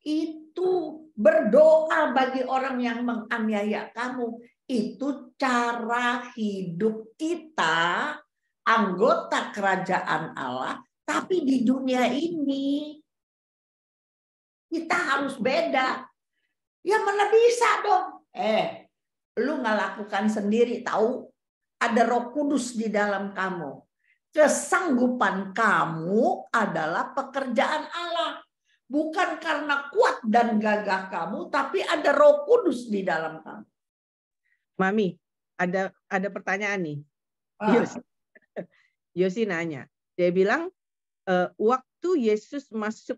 Itu berdoa bagi orang yang menganiaya kamu. Itu cara hidup kita, anggota kerajaan Allah, tapi di dunia ini kita harus beda. Ya mana bisa dong. Lu nggak lakukan sendiri, tahu? Ada Roh Kudus di dalam kamu. Kesanggupan kamu adalah pekerjaan Allah. Bukan karena kuat dan gagah kamu, tapi ada Roh Kudus di dalam kamu. Mami, ada pertanyaan nih. Yosi nanya. Dia bilang, waktu Yesus masuk,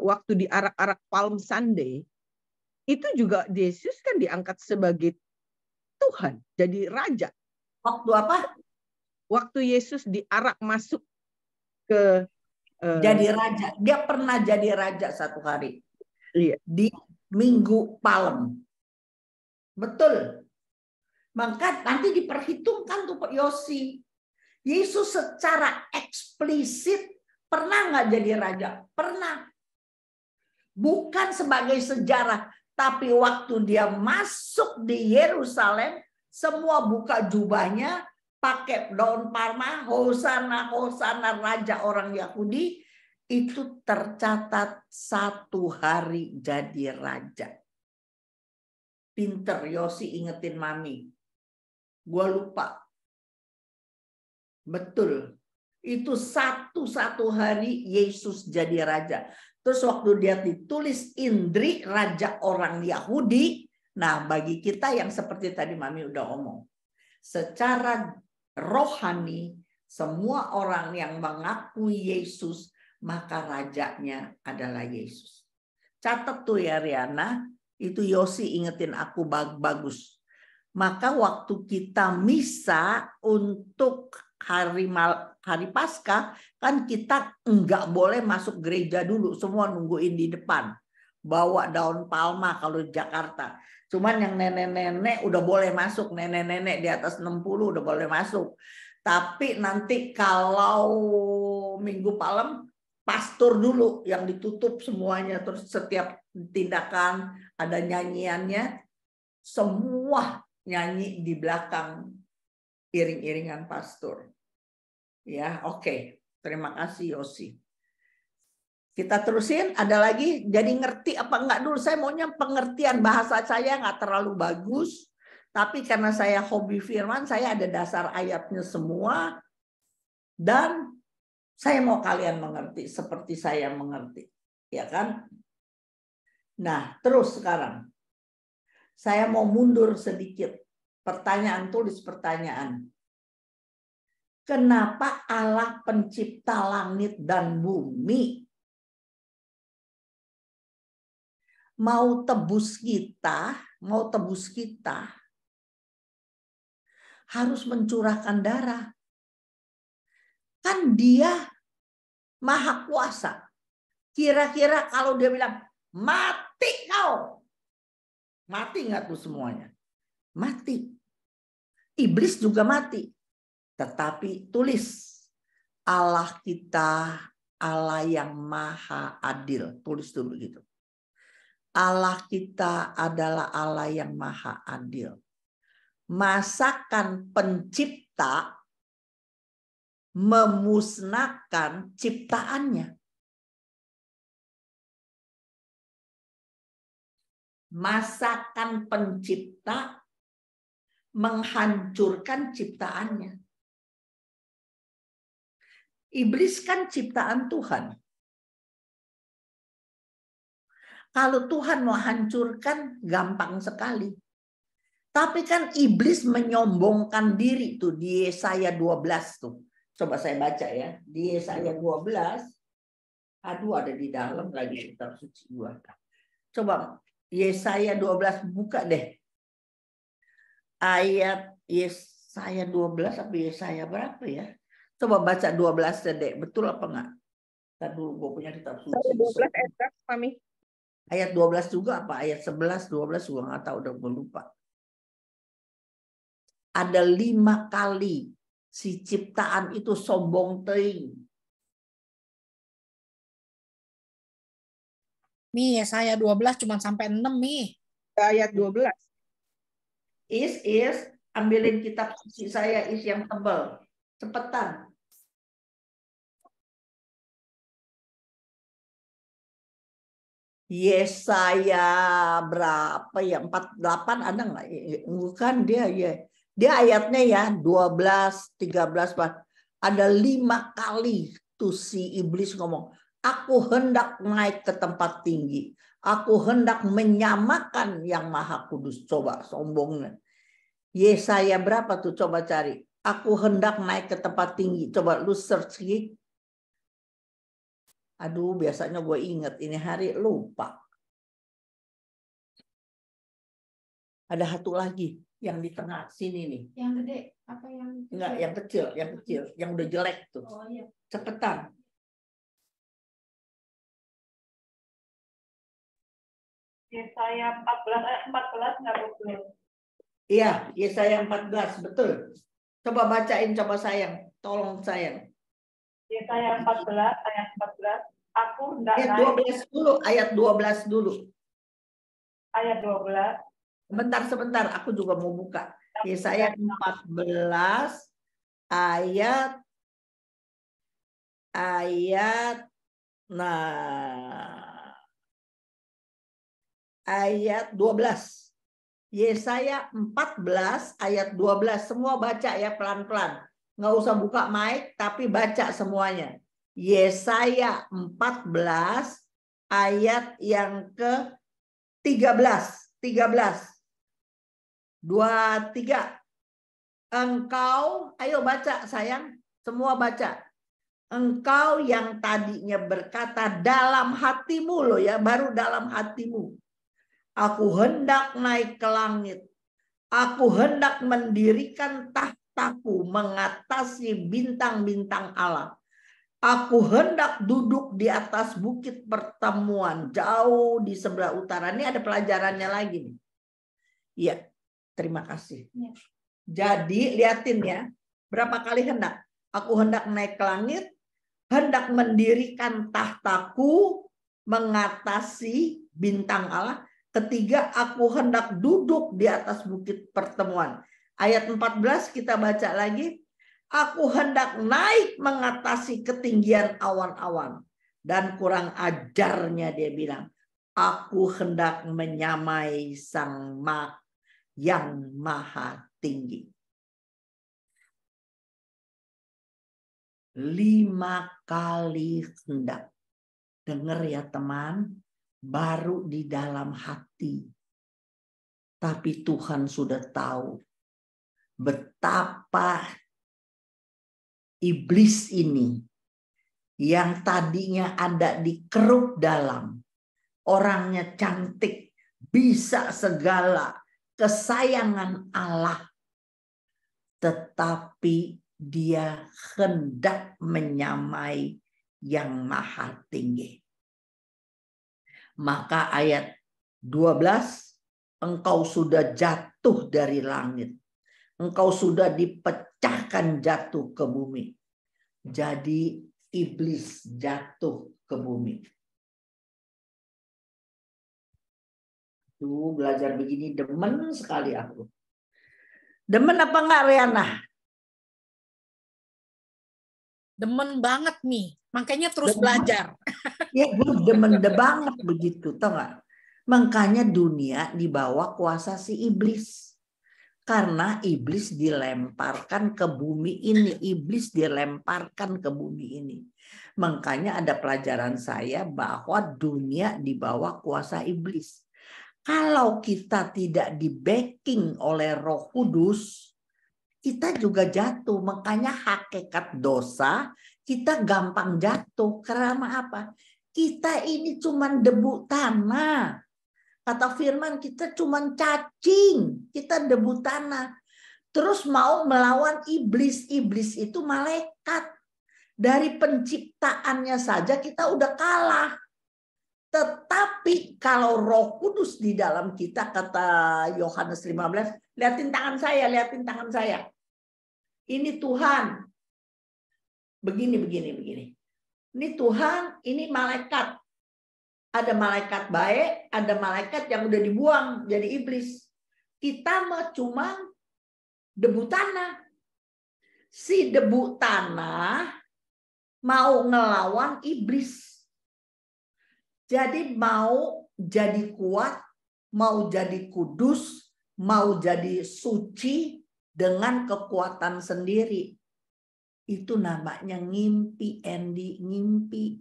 waktu di arak-arak Palm Sunday, itu juga Yesus kan diangkat sebagai Tuhan, jadi raja. Waktu apa? Waktu Yesus diarak masuk ke jadi raja. Dia pernah jadi raja satu hari. Iya. Di Minggu Palem. Betul. Maka nanti diperhitungkan tuh Pak Yosi. Yesus secara eksplisit pernah nggak jadi raja? Pernah. Bukan sebagai sejarah. Tapi waktu dia masuk di Yerusalem, semua buka jubahnya, pakai daun palma, hosana, hosana raja orang Yahudi, itu tercatat 1 hari jadi raja. Pinter Yosi ingetin Mami. Gua lupa. Betul. Itu 1 hari Yesus jadi raja. Terus waktu dia ditulis Indri, raja orang Yahudi. Nah bagi kita yang seperti tadi Mami udah ngomong. Secara rohani, semua orang yang mengakui Yesus, maka rajanya adalah Yesus. Catat tuh ya Riana, itu Yosi ingetin aku bagus. Maka waktu kita misa untuk hari Paskah, kan kita enggak boleh masuk gereja dulu, semua nungguin di depan. Bawa daun palma kalau di Jakarta. Cuman yang nenek-nenek udah boleh masuk, nenek-nenek di atas 60 udah boleh masuk. Tapi nanti kalau Minggu Palem, pastor dulu yang ditutup semuanya, terus setiap tindakan ada nyanyiannya, semua nyanyi di belakang iring-iringan pastor. Ya, oke. Terima kasih Yosi. Kita terusin, ada lagi? Jadi ngerti apa enggak dulu? Saya maunya pengertian, bahasa saya enggak terlalu bagus. Tapi karena saya hobi firman, saya ada dasar ayatnya semua. Dan saya mau kalian mengerti seperti saya mengerti. Ya kan? Nah, terus sekarang. Saya mau mundur sedikit. Pertanyaan, tulis pertanyaan. Kenapa Allah pencipta langit dan bumi mau tebus kita harus mencurahkan darah? Kan dia maha kuasa. Kira-kira kalau dia bilang, mati kau. Mati nggak tuh semuanya? Mati. Iblis juga mati. Tetapi tulis, Allah kita, Allah yang maha adil. Tulis dulu gitu. Allah kita adalah Allah yang maha adil. Masakan pencipta memusnahkan ciptaannya. Masakan pencipta menghancurkan ciptaannya. Iblis kan ciptaan Tuhan. Kalau Tuhan mau hancurkan, gampang sekali. Tapi kan iblis menyombongkan diri tuh di Yesaya 12 tuh. Coba saya baca ya. Di Yesaya 12 Aduh, ada di dalam lagi kitab suci gua. Coba Yesaya 12 buka deh. Ayat Yesaya 12 apa Yesaya berapa ya? Coba baca 12 Dek. Betul apa enggak? Tadi dulu gue punya kitab suci. 12 ayat berapa, Mami? Ayat 12 juga apa? Ayat 11, 12 juga nggak tahu, udah gue lupa. Ada 5 kali si ciptaan itu sombong teuing. Mi, saya 12 cuma sampai 6, Mi. Ayat 12. Is, ambilin kitab suci saya yang tebal. Cepetan. Yesaya berapa ya? 48 ada nggak? Bukan dia ya. Dia ayatnya ya 12, 13, ada 5 kali tuh si iblis ngomong, aku hendak naik ke tempat tinggi. Aku hendak menyamakan yang maha kudus. Coba sombongnya. Yesaya berapa tuh? Coba cari. Aku hendak naik ke tempat tinggi. Coba lu search lagi. Aduh, biasanya gue inget. Ini hari lupa. Ada satu lagi yang di tengah sini nih. Yang gede apa yang Enggak, yang kecil, yang udah jelek tuh. Oh iya. Cepetan. Yesaya 14 nggak betul. Iya, Yesaya 14, betul. Coba bacain, coba sayang. Tolong sayang. Yesaya 14 ayat 14. Aku hendak Ayat naik. 12 dulu, ayat 12 dulu. Ayat 12. Sebentar, aku juga mau buka. Yesaya 14 ayat ayat 12. Yesaya 14 ayat 12. Semua baca ya pelan-pelan. Nggak usah buka mic, tapi baca semuanya. Yesaya 14 ayat yang ke-13. 23. Engkau, ayo baca sayang. Semua baca. Engkau yang tadinya berkata dalam hatimu loh ya, baru dalam hatimu. Aku hendak naik ke langit. Aku hendak mendirikan tahtaku mengatasi bintang-bintang Allah. Aku hendak duduk di atas bukit pertemuan jauh di sebelah utara. Ini ada pelajarannya lagi nih. Iya, terima kasih. Ya. Jadi liatin ya, berapa kali hendak? Aku hendak naik ke langit, hendak mendirikan tahtaku mengatasi bintang Allah. Ketiga, aku hendak duduk di atas bukit pertemuan. Ayat 14 kita baca lagi. Aku hendak naik mengatasi ketinggian awan-awan. Dan kurang ajarnya dia bilang, aku hendak menyamai Sang yang maha tinggi. 5 kali hendak. Dengar ya teman. Baru di dalam hati. Tapi Tuhan sudah tahu betapa iblis ini yang tadinya ada di keruk dalam, orangnya cantik, bisa segala, kesayangan Allah, tetapi dia hendak menyamai yang maha tinggi. Maka ayat 12, engkau sudah jatuh dari langit. Engkau sudah dipecahkan jatuh ke bumi. Jadi iblis jatuh ke bumi. Tuh belajar begini demen sekali aku. Demen apa enggak Riana? Demen banget nih. Makanya terus belajar. Ya gue demen banget begitu, tau gak? Makanya dunia di bawah kuasa si iblis. Karena iblis dilemparkan ke bumi ini. Iblis dilemparkan ke bumi ini. Makanya ada pelajaran saya bahwa dunia di bawah kuasa iblis. Kalau kita tidak di backing oleh Roh Kudus, kita juga jatuh. Makanya hakikat dosa kita gampang jatuh. Karena apa? Kita ini cuman debu tanah. Kata firman, kita cuman cacing. Kita debu tanah. Terus mau melawan iblis. Iblis itu malaikat. Dari penciptaannya saja kita udah kalah. Tetapi kalau Roh Kudus di dalam kita, kata Yohanes 15, liatin tangan saya, liatin tangan saya. Ini Tuhan. Begini. Ini Tuhan, ini malaikat. Ada malaikat baik, ada malaikat yang udah dibuang jadi iblis. Kita mah cuma debu tanah. Si debu tanah mau ngelawan iblis. Jadi mau jadi kuat, mau jadi kudus, mau jadi suci dengan kekuatan sendiri. Itu namanya ngimpi, Andy, ngimpi.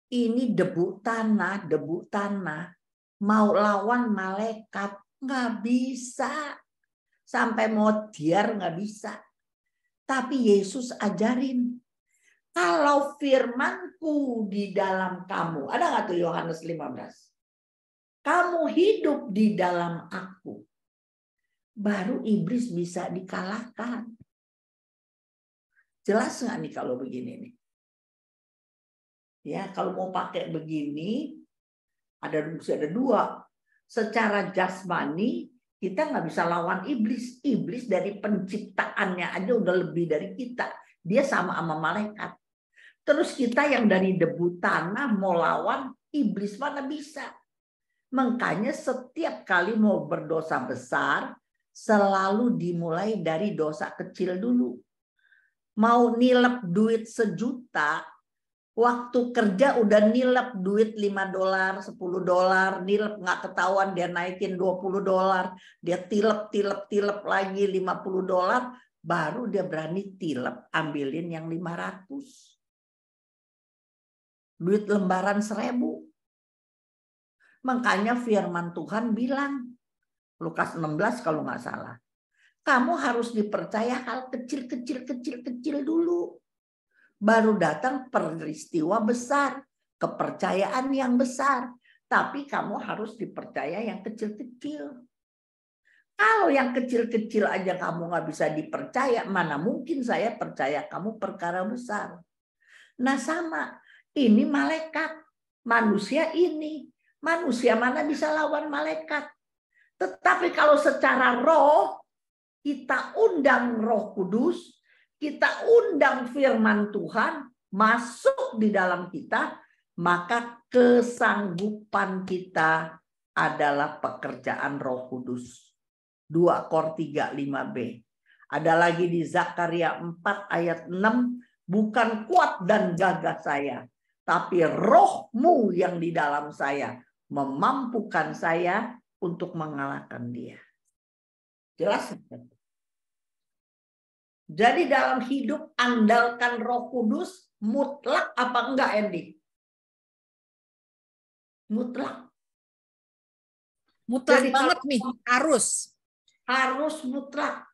Ini debu tanah. Mau lawan malaikat, nggak bisa. Sampai mau diar nggak bisa. Tapi Yesus ajarin, kalau firmanku di dalam kamu, ada nggak tuh Yohanes 15? Kamu hidup di dalam aku, baru iblis bisa dikalahkan. Jelas nggak nih kalau begini nih? Ya, kalau mau pakai begini, ada dua. Secara jasmani, kita nggak bisa lawan iblis. Iblis dari penciptaannya aja udah lebih dari kita. Dia sama malaikat. Terus kita yang dari debu tanah mau lawan iblis, mana bisa? Makanya setiap kali mau berdosa besar, selalu dimulai dari dosa kecil dulu. Mau nilep duit 1 juta, waktu kerja udah nilep duit $5, $10, nilep nggak ketahuan dia naikin $20, dia tilep lagi $50, baru dia berani tilep ambilin yang 500. Duit lembaran 1.000. Makanya firman Tuhan bilang, Lukas 16 kalau nggak salah, kamu harus dipercaya hal kecil dulu. Baru datang peristiwa besar, kepercayaan yang besar. Tapi kamu harus dipercaya yang kecil-kecil. Kalau yang kecil-kecil aja kamu nggak bisa dipercaya, mana mungkin saya percaya kamu perkara besar. Nah sama, ini malaikat, manusia ini. Manusia mana bisa lawan malaikat. Tetapi kalau secara roh, kita undang Roh Kudus, kita undang firman Tuhan masuk di dalam kita, maka kesanggupan kita adalah pekerjaan Roh Kudus. 2 Kor 3:5b. Ada lagi di Zakaria 4 ayat 6, bukan kuat dan gagah saya, tapi rohmu yang di dalam saya memampukan saya untuk mengalahkan dia. Jelas? Jadi dalam hidup andalkan Roh Kudus mutlak apa enggak, Andy? Mutlak. Mutlak Jadi banget nih, harus mutlak.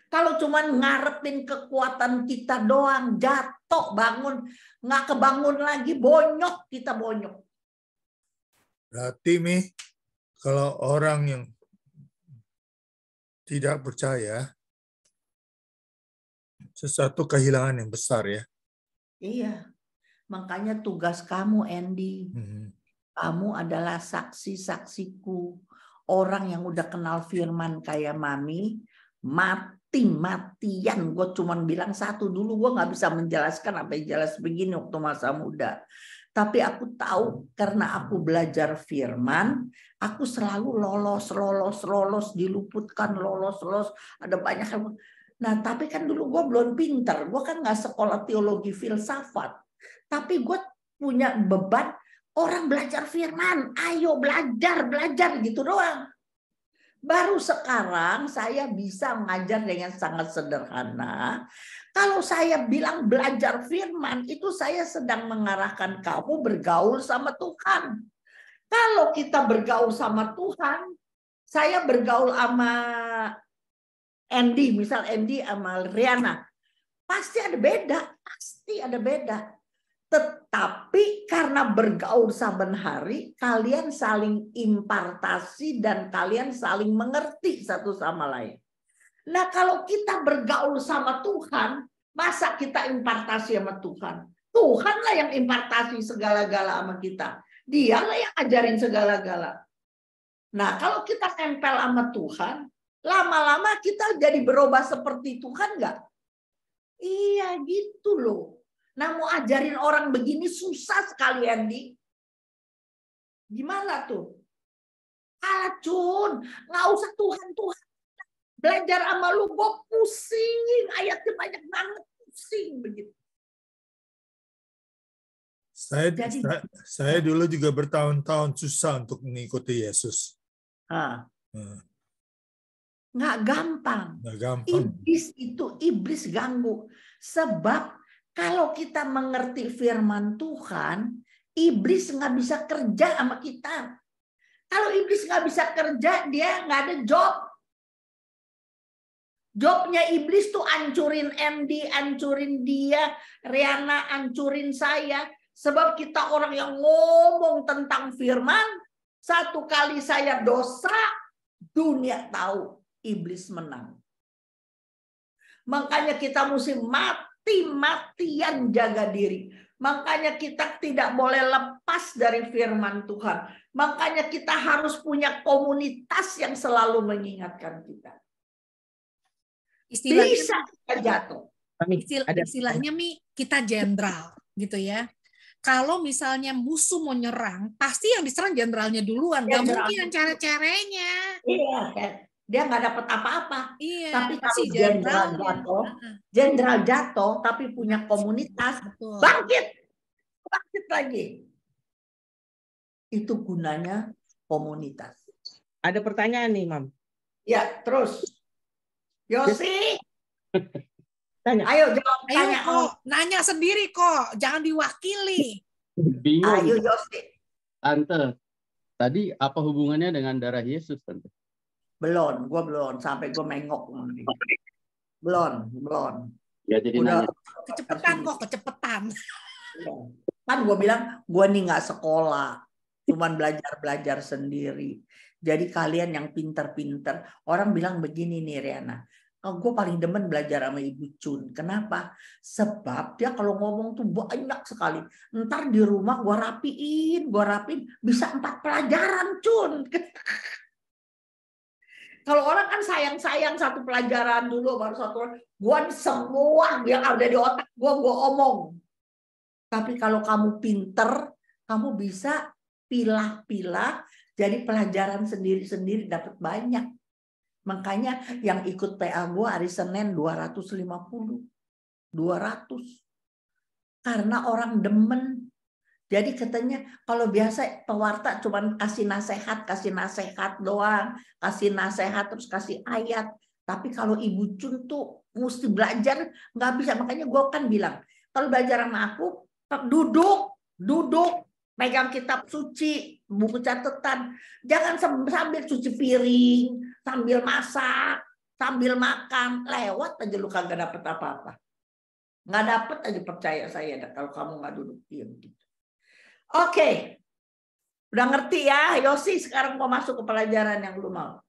Kalau cuman ngarepin kekuatan kita doang, jatuh bangun, nggak kebangun lagi, bonyok kita bonyok. Berarti Mi, kalau orang yang tidak percaya, sesuatu kehilangan yang besar ya. Iya, makanya tugas kamu, Andy. Kamu adalah saksi-saksiku. Orang yang udah kenal firman kayak Mami, mati-matian. Gue cuman bilang satu dulu, gue nggak bisa menjelaskan apa yang jelas begini waktu masa muda. Tapi aku tahu karena aku belajar firman, aku selalu lolos, diluputkan, lolos. Ada banyak hal. Nah, tapi kan dulu gue belum pinter. Gue kan nggak sekolah teologi filsafat. Tapi gue punya beban orang belajar firman. Ayo belajar gitu doang. Baru sekarang saya bisa mengajar dengan sangat sederhana. Kalau saya bilang belajar firman, itu saya sedang mengarahkan kamu bergaul sama Tuhan. Kalau kita bergaul sama Tuhan, saya bergaul sama Andy, misal Andy sama Riana, pasti ada beda. Tetapi karena bergaul saben hari, kalian saling impartasi dan kalian saling mengerti satu sama lain. Nah, kalau kita bergaul sama Tuhan, masa kita impartasi sama Tuhan? Tuhanlah yang impartasi segala-gala sama kita. Dialah yang ajarin segala-gala. Nah, kalau kita nempel sama Tuhan, lama-lama kita jadi berubah seperti Tuhan nggak? Iya, gitu loh. Nah, mau ajarin orang begini susah sekali, Andy. Gimana tuh? Cun, nggak usah Tuhan. Belajar sama lu, gue pusing. Ayatnya banyak banget, pusing begitu. Saya dulu juga bertahun-tahun susah untuk mengikuti Yesus. Nggak gampang. Nggak gampang. Iblis ganggu. Sebab kalau kita mengerti firman Tuhan, iblis nggak bisa kerja sama kita. Kalau iblis nggak bisa kerja, dia nggak ada job. Jobnya iblis tuh ancurin Andy, ancurin dia, Riana, ancurin saya. Sebab kita orang yang ngomong tentang firman, satu kali saya dosa, dunia tahu iblis menang. Makanya kita mesti mati-matian jaga diri. Makanya kita tidak boleh lepas dari firman Tuhan. Makanya kita harus punya komunitas yang selalu mengingatkan kita. Bisa kita jatuh. Istilahnya kita jenderal gitu ya. Kalau misalnya musuh mau nyerang, pasti yang diserang jenderalnya duluan. Gak mungkin cara-caranya. Iya, dia nggak dapat apa-apa. Iya, tapi kalau jenderal jatuh, tapi punya komunitas, bangkit lagi. Itu gunanya komunitas. Ada pertanyaan nih, Mam. Ya, terus. Yosi. Tanya. Ayo jawab. Ayo kok, nanya sendiri kok, jangan diwakili. Bingung. Ayo Yosi. Tante, tadi apa hubungannya dengan darah Yesus, Tante? Belum, gue belum sampai gue mengok. Belum. Ya jadi udah, nanya. Kecepetan. Kan gue bilang, gue nih nggak sekolah, cuman belajar sendiri. Jadi kalian yang pinter-pinter, orang bilang begini nih Riana, gue paling demen belajar sama Ibu Cun. Kenapa? Sebab dia kalau ngomong tuh banyak sekali. Ntar di rumah gue rapiin, bisa 4 pelajaran, Cun. Kalau orang kan sayang-sayang 1 pelajaran dulu, baru 1. Gue semua yang ada di otak gue omong. Tapi kalau kamu pinter, kamu bisa pilah-pilah, jadi pelajaran sendiri-sendiri dapat banyak. Makanya yang ikut PA gue hari Senin 250. 200. Karena orang demen. Jadi katanya kalau biasa pewarta cuma kasih nasihat doang. Kasih nasihat terus kasih ayat. Tapi kalau Ibu Cun tuh mesti belajar, nggak bisa. Makanya gue kan bilang, kalau belajar sama aku, duduk, pegang kitab suci, buku catatan. Jangan sambil cuci piring, sambil masak, sambil makan. Lewat aja lu kagak dapet apa-apa. Nggak dapet aja, percaya saya kalau kamu nggak duduk diam gitu. Oke. Udah ngerti ya, Yosi sekarang mau masuk ke pelajaran yang lu mau.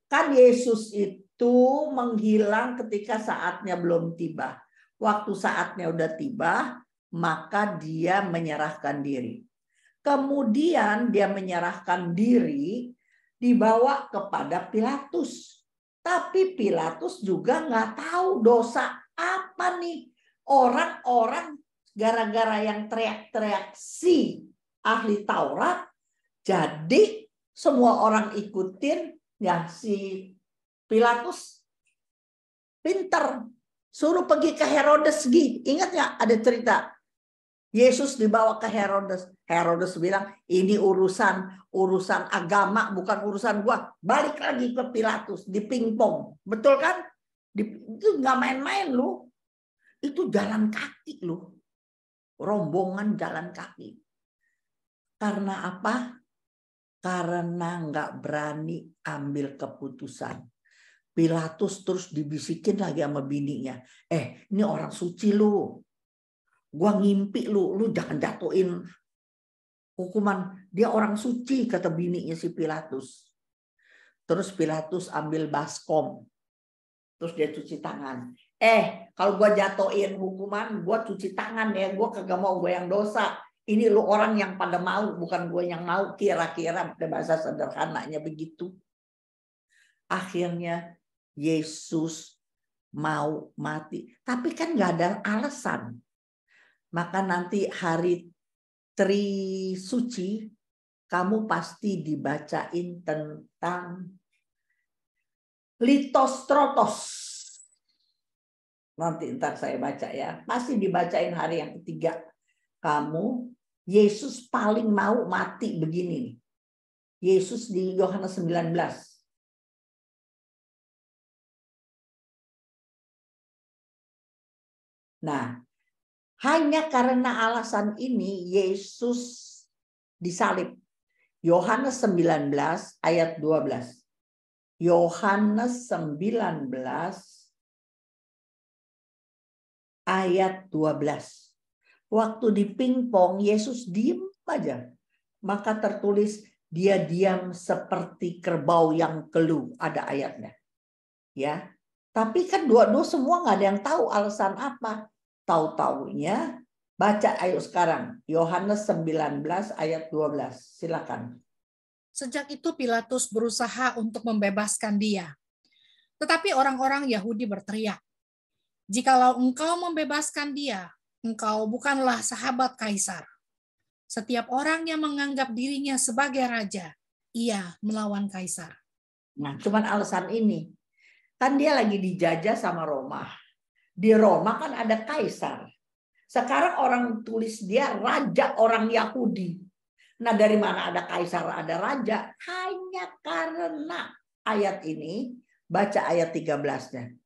Kan Yesus itu menghilang ketika saatnya belum tiba. Waktu saatnya udah tiba, maka dia menyerahkan diri. Kemudian dia menyerahkan diri dibawa kepada Pilatus. Tapi Pilatus juga nggak tahu dosa apa nih. Orang-orang gara-gara yang teriak-teriak si ahli Taurat, jadi semua orang ikutin ya si Pilatus pinter. Suruh pergi ke Herodes. Ingat nggak ada cerita? Yesus dibawa ke Herodes. Herodes bilang, ini urusan agama, bukan urusan gua. Balik lagi ke Pilatus, di pingpong. Betul kan? Itu nggak main-main lu. Itu jalan kaki lu. Rombongan jalan kaki. Karena apa? Karena nggak berani ambil keputusan. Pilatus terus dibisikin lagi sama bininya. Ini orang suci lu. Gua ngimpi lu jangan jatuhin hukuman. Dia orang suci, kata bininya si Pilatus. Terus Pilatus ambil baskom. Terus dia cuci tangan. Kalau gua jatuhin hukuman, gua cuci tangan ya. Gua kagak mau gue yang dosa. Ini lu orang yang pada mau, bukan gue yang mau. Kira-kira bahasa sederhananya begitu. Akhirnya Yesus mau mati. Tapi kan nggak ada alasan. Maka nanti hari Trisuci, kamu pasti dibacain tentang Litostrotos. Nanti ntar saya baca ya. Pasti dibacain hari yang ketiga. Yesus paling mau mati begini nih. Yesus di Yohanes 19. Nah, hanya karena alasan ini Yesus disalib. Yohanes 19 ayat 12. Yohanes 19 ayat 12. Waktu di pingpong Yesus diem aja. Maka tertulis dia diam seperti kerbau yang keluh. Ada ayatnya. Ya. Tapi kan dua-dua semua nggak ada yang tahu alasan apa. Tahu-taunya baca ayo sekarang. Yohanes 19 ayat 12. Silakan. Sejak itu Pilatus berusaha untuk membebaskan dia. Tetapi orang-orang Yahudi berteriak, "Jikalau engkau membebaskan dia, engkau bukanlah sahabat Kaisar. Setiap orang yang menganggap dirinya sebagai raja, ia melawan Kaisar." Nah, cuman alasan ini. Kan dia lagi dijajah sama Roma. Di Roma kan ada Kaisar. Sekarang orang tulis dia raja orang Yahudi. Nah, dari mana ada Kaisar, ada raja? Hanya karena ayat ini, baca ayat 13-nya.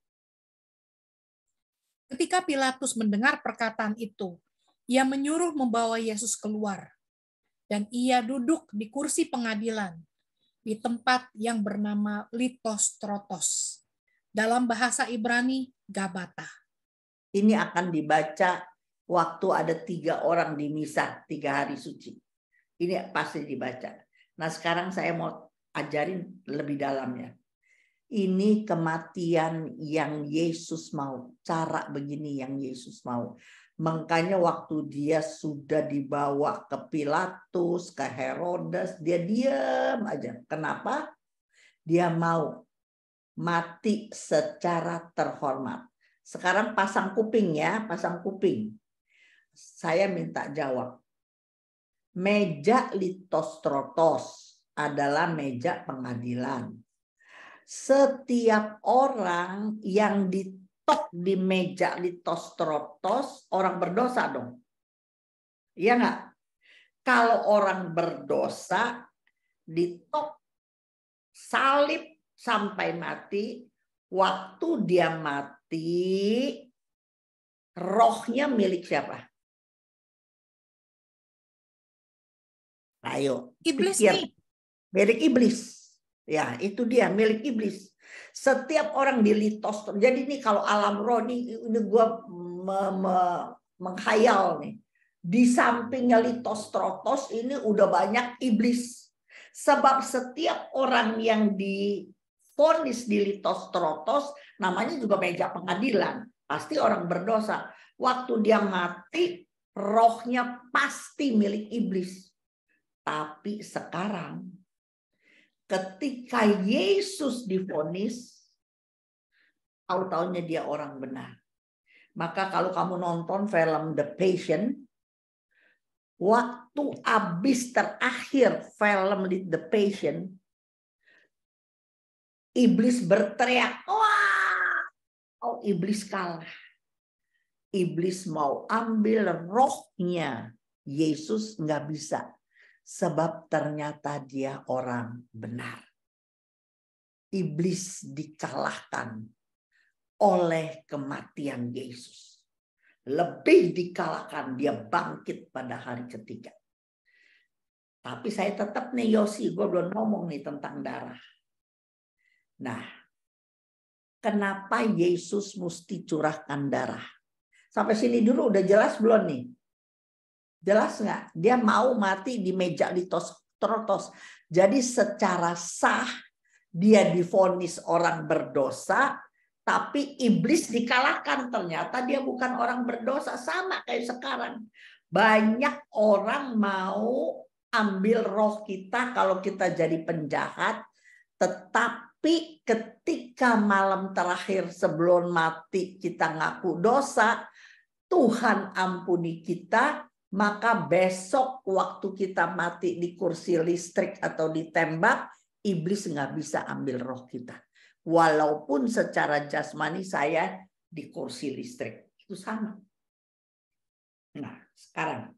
Ketika Pilatus mendengar perkataan itu, ia menyuruh membawa Yesus keluar. Dan ia duduk di kursi pengadilan di tempat yang bernama Litostrotos. Dalam bahasa Ibrani, Gabata. Ini akan dibaca waktu ada 3 orang di misa, 3 hari suci. Ini pasti dibaca. Nah, sekarang saya mau ajarin lebih dalamnya. Ini kematian yang Yesus mau. Cara begini yang Yesus mau. Makanya waktu dia sudah dibawa ke Pilatus, ke Herodes, dia diam aja. Kenapa? Dia mau mati secara terhormat. Sekarang pasang kuping ya, pasang kuping. Saya minta jawab. Meja Litostrotos adalah meja pengadilan. Setiap orang yang ditok di meja Litostrotos orang berdosa dong. Iya nggak? Kalau orang berdosa ditok salib sampai mati, waktu dia mati rohnya milik siapa? Ayo, Iblis pikir. nih. Milik iblis. Ya, itu dia milik iblis. Setiap orang di litos. Jadi ini kalau alam roh ini gue menghayal nih. Di sampingnya Litostrotos ini udah banyak iblis. Sebab setiap orang yang divonis di Litostrotos namanya juga meja pengadilan. Pasti orang berdosa. Waktu dia mati, rohnya pasti milik iblis. Tapi sekarang ketika Yesus divonis, tahu-taunya dia orang benar. Maka kalau kamu nonton film The Passion, waktu habis terakhir film The Passion, iblis berteriak, wah, oh iblis kalah. Iblis mau ambil rohnya, Yesus nggak bisa. Sebab ternyata dia orang benar. Iblis dikalahkan oleh kematian Yesus. Lebih dikalahkan, dia bangkit pada hari ketiga. Tapi saya tetap nih Yosi, gue belum ngomong nih tentang darah. Nah, kenapa Yesus mesti curahkan darah? Sampai sini dulu udah jelas belum nih? Jelas nggak? Dia mau mati di meja Litos-Trotos. Jadi secara sah dia divonis orang berdosa, tapi iblis dikalahkan. Ternyata dia bukan orang berdosa. Sama kayak sekarang. Banyak orang mau ambil roh kita kalau kita jadi penjahat, tetapi ketika malam terakhir sebelum mati kita ngaku dosa, Tuhan ampuni kita, maka besok waktu kita mati di kursi listrik atau ditembak, iblis nggak bisa ambil roh kita. Walaupun secara jasmani saya di kursi listrik. Itu sama. Nah, sekarang.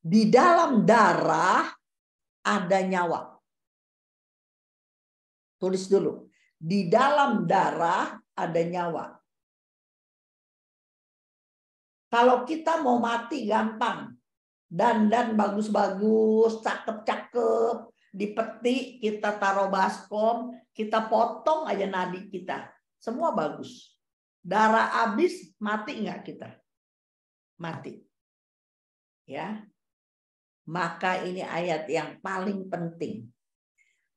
Di dalam darah ada nyawa. Tulis dulu. Di dalam darah ada nyawa. Kalau kita mau mati gampang. Dandan bagus-bagus, cakep-cakep, dipetik, kita taruh baskom, kita potong aja nadi kita. Semua bagus. Darah habis, mati nggak kita? Mati. Ya. Maka ini ayat yang paling penting.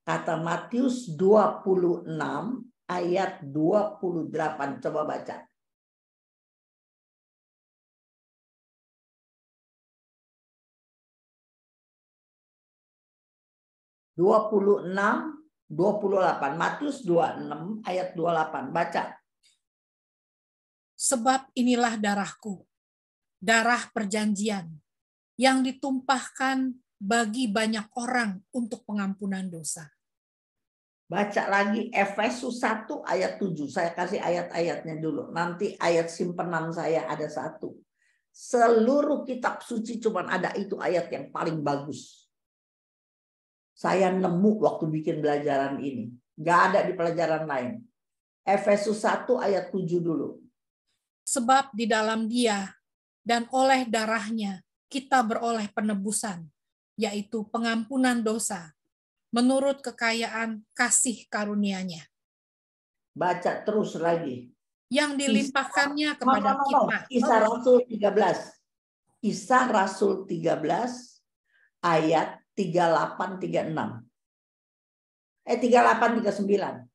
Kata Matius 26 ayat 28. Coba baca. (26, 28). Matius 26 ayat 28. Baca. Sebab inilah darahku, darah perjanjian, yang ditumpahkan bagi banyak orang untuk pengampunan dosa. Baca lagi Efesus 1 ayat 7. Saya kasih ayat-ayatnya dulu. Nanti ayat simpenan saya ada satu. Seluruh kitab suci cuma ada itu ayat yang paling bagus. Saya nemu waktu bikin pelajaran ini. Nggak ada di pelajaran lain. Efesus 1 ayat 7 dulu. Sebab di dalam Dia dan oleh darahnya kita beroleh penebusan, yaitu pengampunan dosa, menurut kekayaan kasih karunia-Nya. Baca terus lagi. Yang dilimpahkannya kepada kita. Kisah Rasul 13. Kisah Rasul 13 ayat 38-36. 38-39.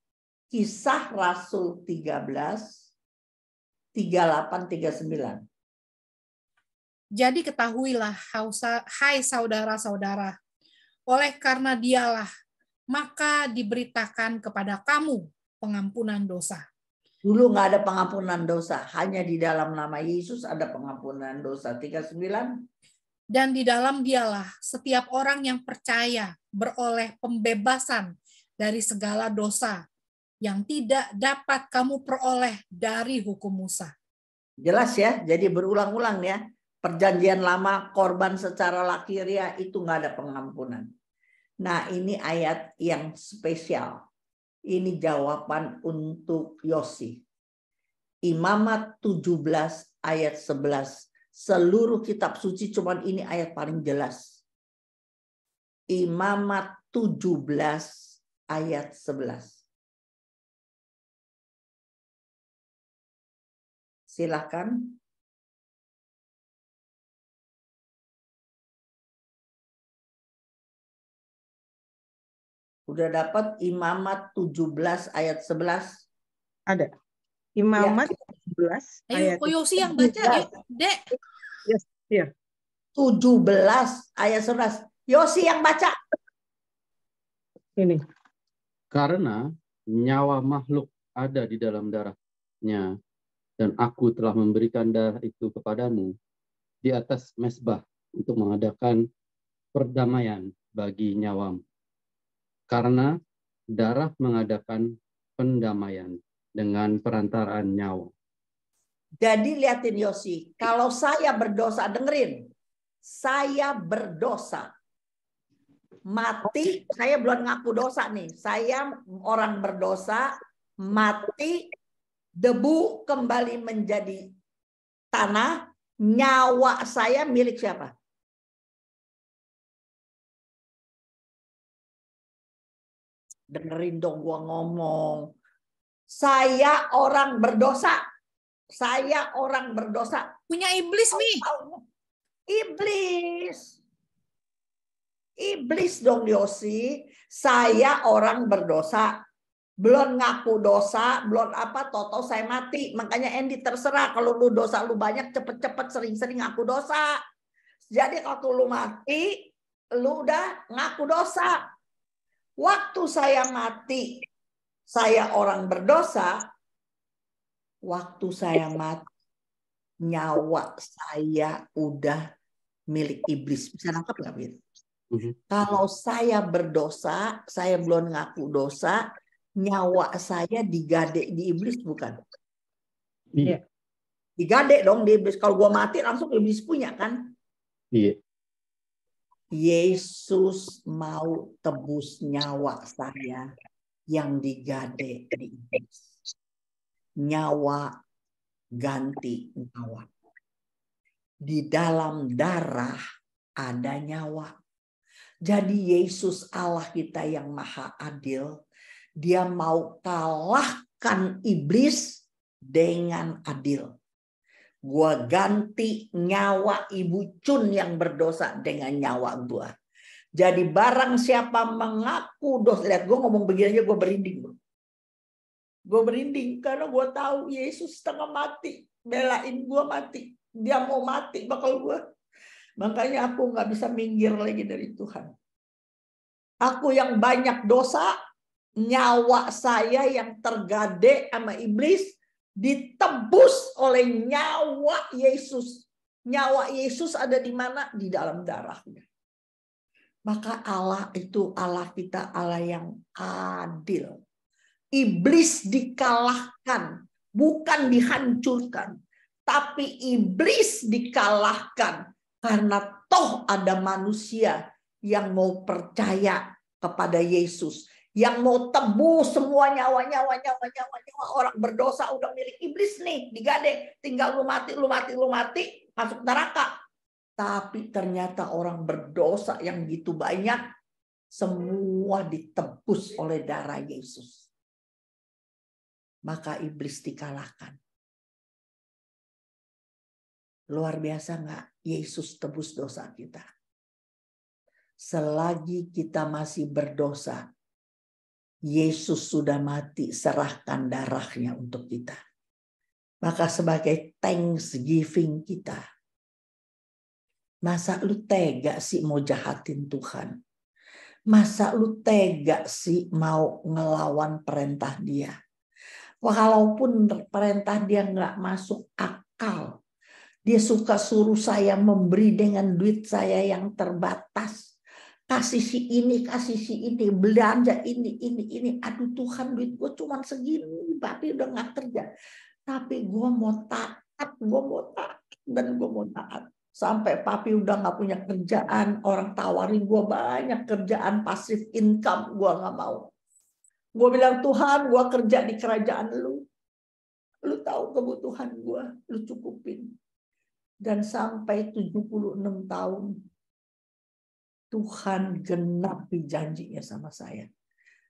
Kisah Rasul 13 38-39. Jadi ketahuilah, hai saudara-saudara, oleh karena Dialah, maka diberitakan kepada kamu pengampunan dosa. Dulu nggak ada pengampunan dosa, hanya di dalam nama Yesus ada pengampunan dosa. 39. Dan di dalam Dialah setiap orang yang percaya beroleh pembebasan dari segala dosa yang tidak dapat kamu peroleh dari hukum Musa. Jelas ya, jadi berulang-ulang ya. Perjanjian lama korban secara lahiriah itu nggak ada pengampunan. Nah ini ayat yang spesial. Ini jawaban untuk Yosi. Imamat 17 ayat 11. Seluruh kitab suci cuman ini ayat paling jelas. Imamat 17 ayat 11. Silakan. Udah dapat Imamat 17 ayat 11? Ada. Imamat 17 ayat. Ayo, Yosi yang baca, yuk, Dek. Yes, yeah. 17 ayat 11. Yosi yang baca. Ini. Karena nyawa makhluk ada di dalam darahnya, dan aku telah memberikan darah itu kepadamu di atas mezbah untuk mengadakan perdamaian bagi nyawamu. Karena darah mengadakan pendamaian dengan perantaraan nyawa. Jadi lihatin Yosi, kalau saya berdosa, dengerin. Saya berdosa. Mati, saya belum ngaku dosa nih. Saya orang berdosa, mati, debu kembali menjadi tanah, nyawa saya milik siapa? Dengerin dong gua ngomong. Saya orang berdosa. Saya orang berdosa. Punya iblis, Mi. Iblis. Iblis dong, Yosi. Saya orang berdosa. Belum ngaku dosa, belum apa, toto saya mati. Makanya Andy, terserah kalau lu dosa lu banyak, cepet-cepet sering-sering ngaku dosa. Jadi kalau lu mati, lu udah ngaku dosa. Waktu saya mati, saya orang berdosa. Waktu saya mati, nyawa saya udah milik iblis. Bisa nangkep nggak, Bir? Kalau saya berdosa, saya belum ngaku dosa, nyawa saya digade di iblis, bukan? Iya. Digade dong di iblis. Kalau gua mati langsung iblis punya, kan? Iya. Yesus mau tebus nyawa saya yang digade di iblis. Nyawa ganti nyawa. Di dalam darah ada nyawa. Jadi Yesus Allah kita yang maha adil, dia mau kalahkan iblis dengan adil. Gua ganti nyawa Ibu Cun yang berdosa dengan nyawa gua. Jadi barang siapa mengaku dosa, lihat gue ngomong begini aja gue berinding, bro. Gue berinding karena gue tahu Yesus setengah mati, belain gue mati. Dia mau mati bakal gue. Makanya aku nggak bisa minggir lagi dari Tuhan. Aku yang banyak dosa, nyawa saya yang tergade sama iblis ditebus oleh nyawa Yesus. Nyawa Yesus ada di mana? Di dalam darahnya. Maka Allah itu Allah kita, Allah yang adil. Iblis dikalahkan, bukan dihancurkan. Tapi iblis dikalahkan karena toh ada manusia yang mau percaya kepada Yesus. Yang mau tebus semua nyawa orang berdosa udah milik iblis nih, digade. Tinggal lu mati, masuk neraka. Tapi ternyata orang berdosa yang gitu banyak, semua ditebus oleh darah Yesus. Maka iblis dikalahkan. Luar biasa nggak? Yesus tebus dosa kita. Selagi kita masih berdosa, Yesus sudah mati, serahkan darahnya untuk kita. Maka sebagai thanksgiving kita, masa lu tega sih mau jahatin Tuhan? Masa lu tega sih mau ngelawan perintah dia? Walaupun perintah dia nggak masuk akal. Dia suka suruh saya memberi dengan duit saya yang terbatas. Kasih si ini, belanja ini. Aduh Tuhan, duit gue cuma segini, tapi udah nggak kerja. Tapi gue mau taat, dan gue mau taat. Sampai papi udah nggak punya kerjaan, orang tawarin gue banyak kerjaan pasif income, gue nggak mau. Gue bilang, Tuhan, gue kerja di kerajaan lu. Lu tahu kebutuhan gue, lu cukupin. Dan sampai 76 tahun, Tuhan genapi janjinya sama saya.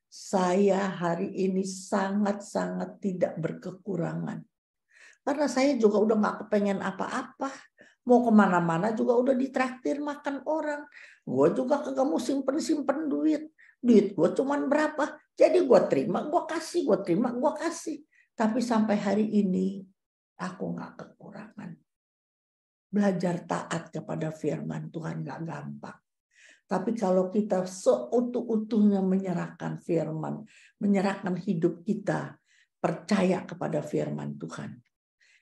Saya hari ini sangat-sangat tidak berkekurangan. Karena saya juga udah gak kepengen apa-apa. Mau kemana-mana juga udah ditraktir makan orang. Gue juga kagak mau simpen duit. Duit gue cuman berapa. Jadi gue terima, gue kasih. Gue terima, gue kasih. Tapi sampai hari ini, aku gak kekurangan. Belajar taat kepada firman Tuhan gak gampang. Tapi kalau kita seutuh-utuhnya menyerahkan firman, menyerahkan hidup kita, percaya kepada firman Tuhan.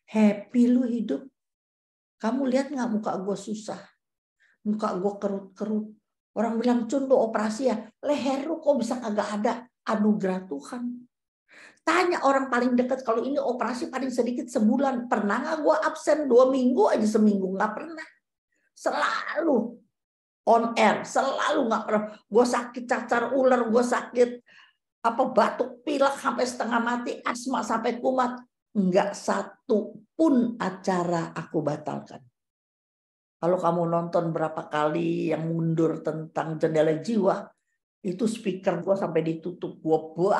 Happy lu hidup. Kamu lihat gak muka gue susah? Muka gue kerut-kerut. Orang bilang, Cun lu operasi ya? Leher lu kok bisa kagak ada? Anugerah Tuhan. Tanya orang paling dekat, kalau ini operasi paling sedikit sebulan. Pernah gak gue absen 2 minggu aja, seminggu? Gak pernah. Selalu on air, selalu gak pernah. Gue sakit cacar ular, gue sakit batuk pilek sampai setengah mati, asma sampai kumat. Enggak satu pun acara aku batalkan. Kalau kamu nonton berapa kali yang mundur tentang Jendela Jiwa, itu speaker gue sampai ditutup. Gue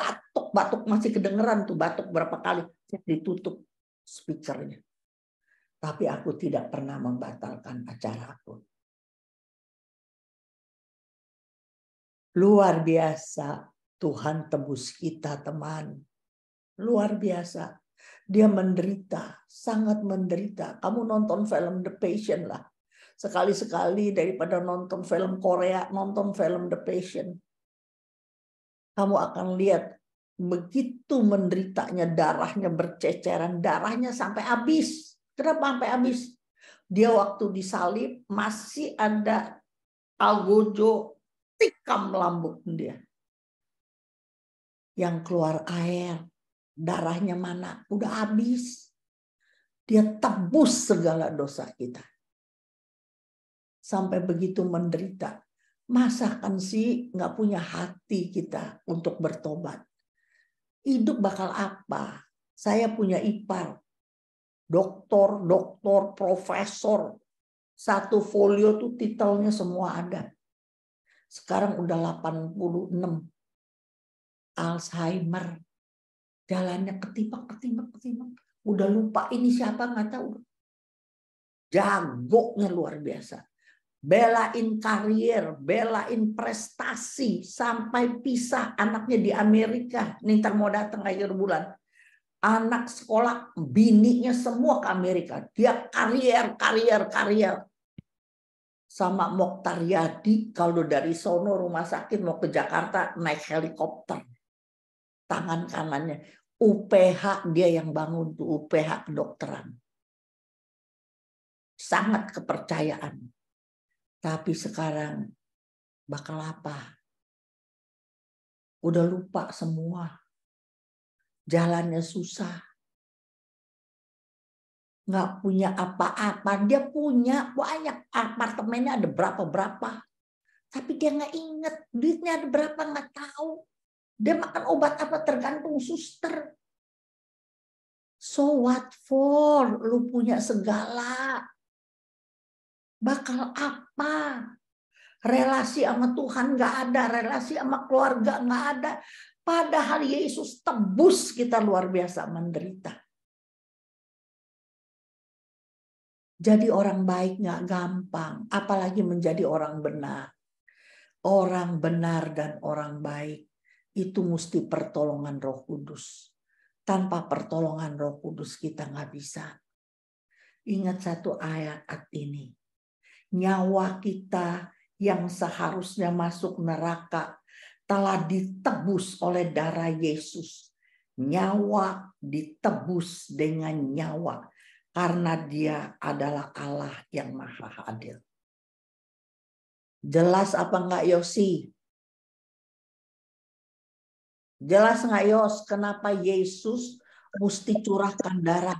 batuk masih kedengeran tuh, batuk berapa kali ditutup. speakernya. Tapi aku tidak pernah membatalkan acara aku. Luar biasa, Tuhan tebus kita, teman. Luar biasa. Dia menderita, sangat menderita. Kamu nonton film The Passion lah. Sekali-sekali daripada nonton film Korea, nonton film The Passion. Kamu akan lihat begitu menderitanya, darahnya berceceran, darahnya sampai habis. Kenapa sampai habis? Dia waktu disalib masih ada algojo tikam lambung dia. Yang keluar air, darahnya mana? Udah habis. Dia tebus segala dosa kita. Sampai begitu menderita. Masakan sih nggak punya hati kita untuk bertobat. Hidup bakal apa? Saya punya ipar. Doktor, profesor. Satu folio tuh titelnya semua ada. Sekarang udah 86. Alzheimer. Jalannya ketimbang. Udah lupa ini siapa nggak tahu. Jagonya luar biasa. Belain karier, belain prestasi. Sampai pisah anaknya di Amerika. Ntar mau datang akhir bulan. Anak sekolah, bininya semua ke Amerika. Dia karier. Sama Mokhtar Yadi, kalau dari sono rumah sakit mau ke Jakarta, naik helikopter. Tangan kanannya. UPH dia yang bangun tuh, UPH kedokteran. Sangat kepercayaan. Tapi sekarang bakal apa? Udah lupa semua. Jalannya susah. Nggak punya apa-apa. Dia punya banyak apartemennya, ada berapa-berapa. Tapi dia nggak inget. Duitnya ada berapa nggak tahu. Dia makan obat apa tergantung suster. So what for? Lu punya segala. Bakal apa? Relasi sama Tuhan nggak ada. Relasi sama keluarga nggak ada. Padahal Yesus tebus kita luar biasa menderita. Jadi orang baik nggak gampang, apalagi menjadi orang benar. Orang benar dan orang baik itu mesti pertolongan Roh Kudus. Tanpa pertolongan Roh Kudus kita nggak bisa. Ingat satu ayat ini. Nyawa kita yang seharusnya masuk neraka telah ditebus oleh darah Yesus. Nyawa ditebus dengan nyawa. Karena dia adalah Allah yang maha adil. Jelas apa enggak Yosi? Jelas enggak Yos? Kenapa Yesus mesti curahkan darah?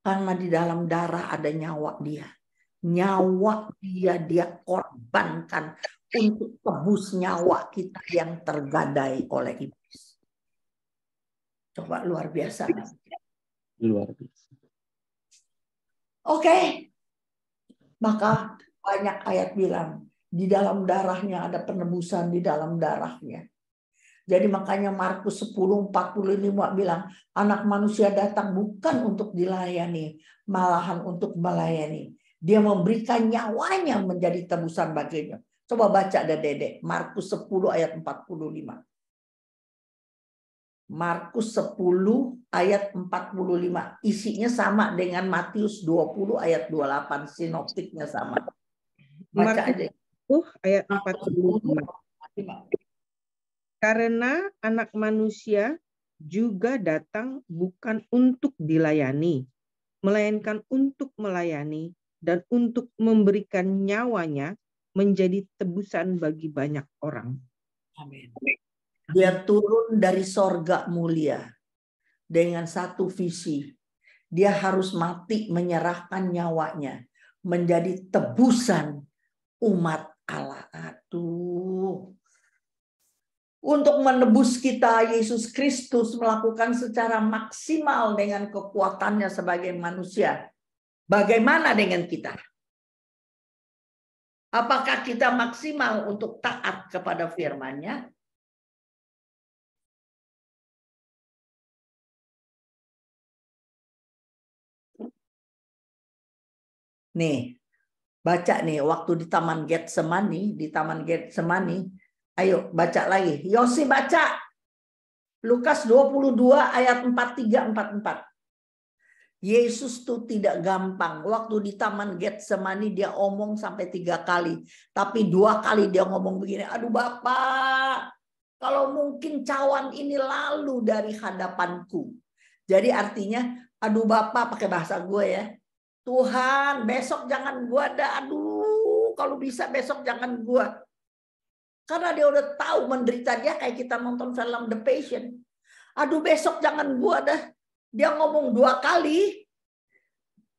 Karena di dalam darah ada nyawa dia. Nyawa dia korbankan untuk tebus nyawa kita yang tergadai oleh iblis. Coba luar biasa. Luar biasa. Oke. Maka banyak ayat bilang di dalam darahnya ada penebusan di dalam darahnya. Jadi makanya Markus 10:45 bilang anak manusia datang bukan untuk dilayani, malahan untuk melayani. Dia memberikan nyawanya menjadi tebusan baginya. Coba baca deh Dedek, Markus 10 ayat 45. Markus 10 ayat 45. Isinya sama dengan Matius 20 ayat 28. Sinoptiknya sama. Baca aja. Ayat 45. Karena anak manusia juga datang bukan untuk dilayani, melainkan untuk melayani dan untuk memberikan nyawanya menjadi tebusan bagi banyak orang. Amin. Dia turun dari sorga mulia dengan satu visi. Dia harus mati menyerahkan nyawanya menjadi tebusan umat Allah. Aduh. Untuk menebus kita, Yesus Kristus melakukan secara maksimal dengan kekuatannya sebagai manusia. Bagaimana dengan kita? Apakah kita maksimal untuk taat kepada firman-Nya? Nih, baca nih waktu di Taman Getsemani, ayo baca lagi. Yosi baca. Lukas 22 ayat 43-44. Yesus tuh tidak gampang. Waktu di Taman Getsemani dia omong sampai 3 kali. Tapi 2 kali dia ngomong begini. Aduh Bapak, kalau mungkin cawan ini lalu dari hadapanku. Jadi artinya, aduh Bapak, pakai bahasa gue ya. Tuhan, besok jangan gue dah. Aduh, kalau bisa besok jangan gue. Karena dia udah tahu menderita dia kayak kita nonton film The Passion. Aduh besok jangan gue dah. Dia ngomong 2 kali,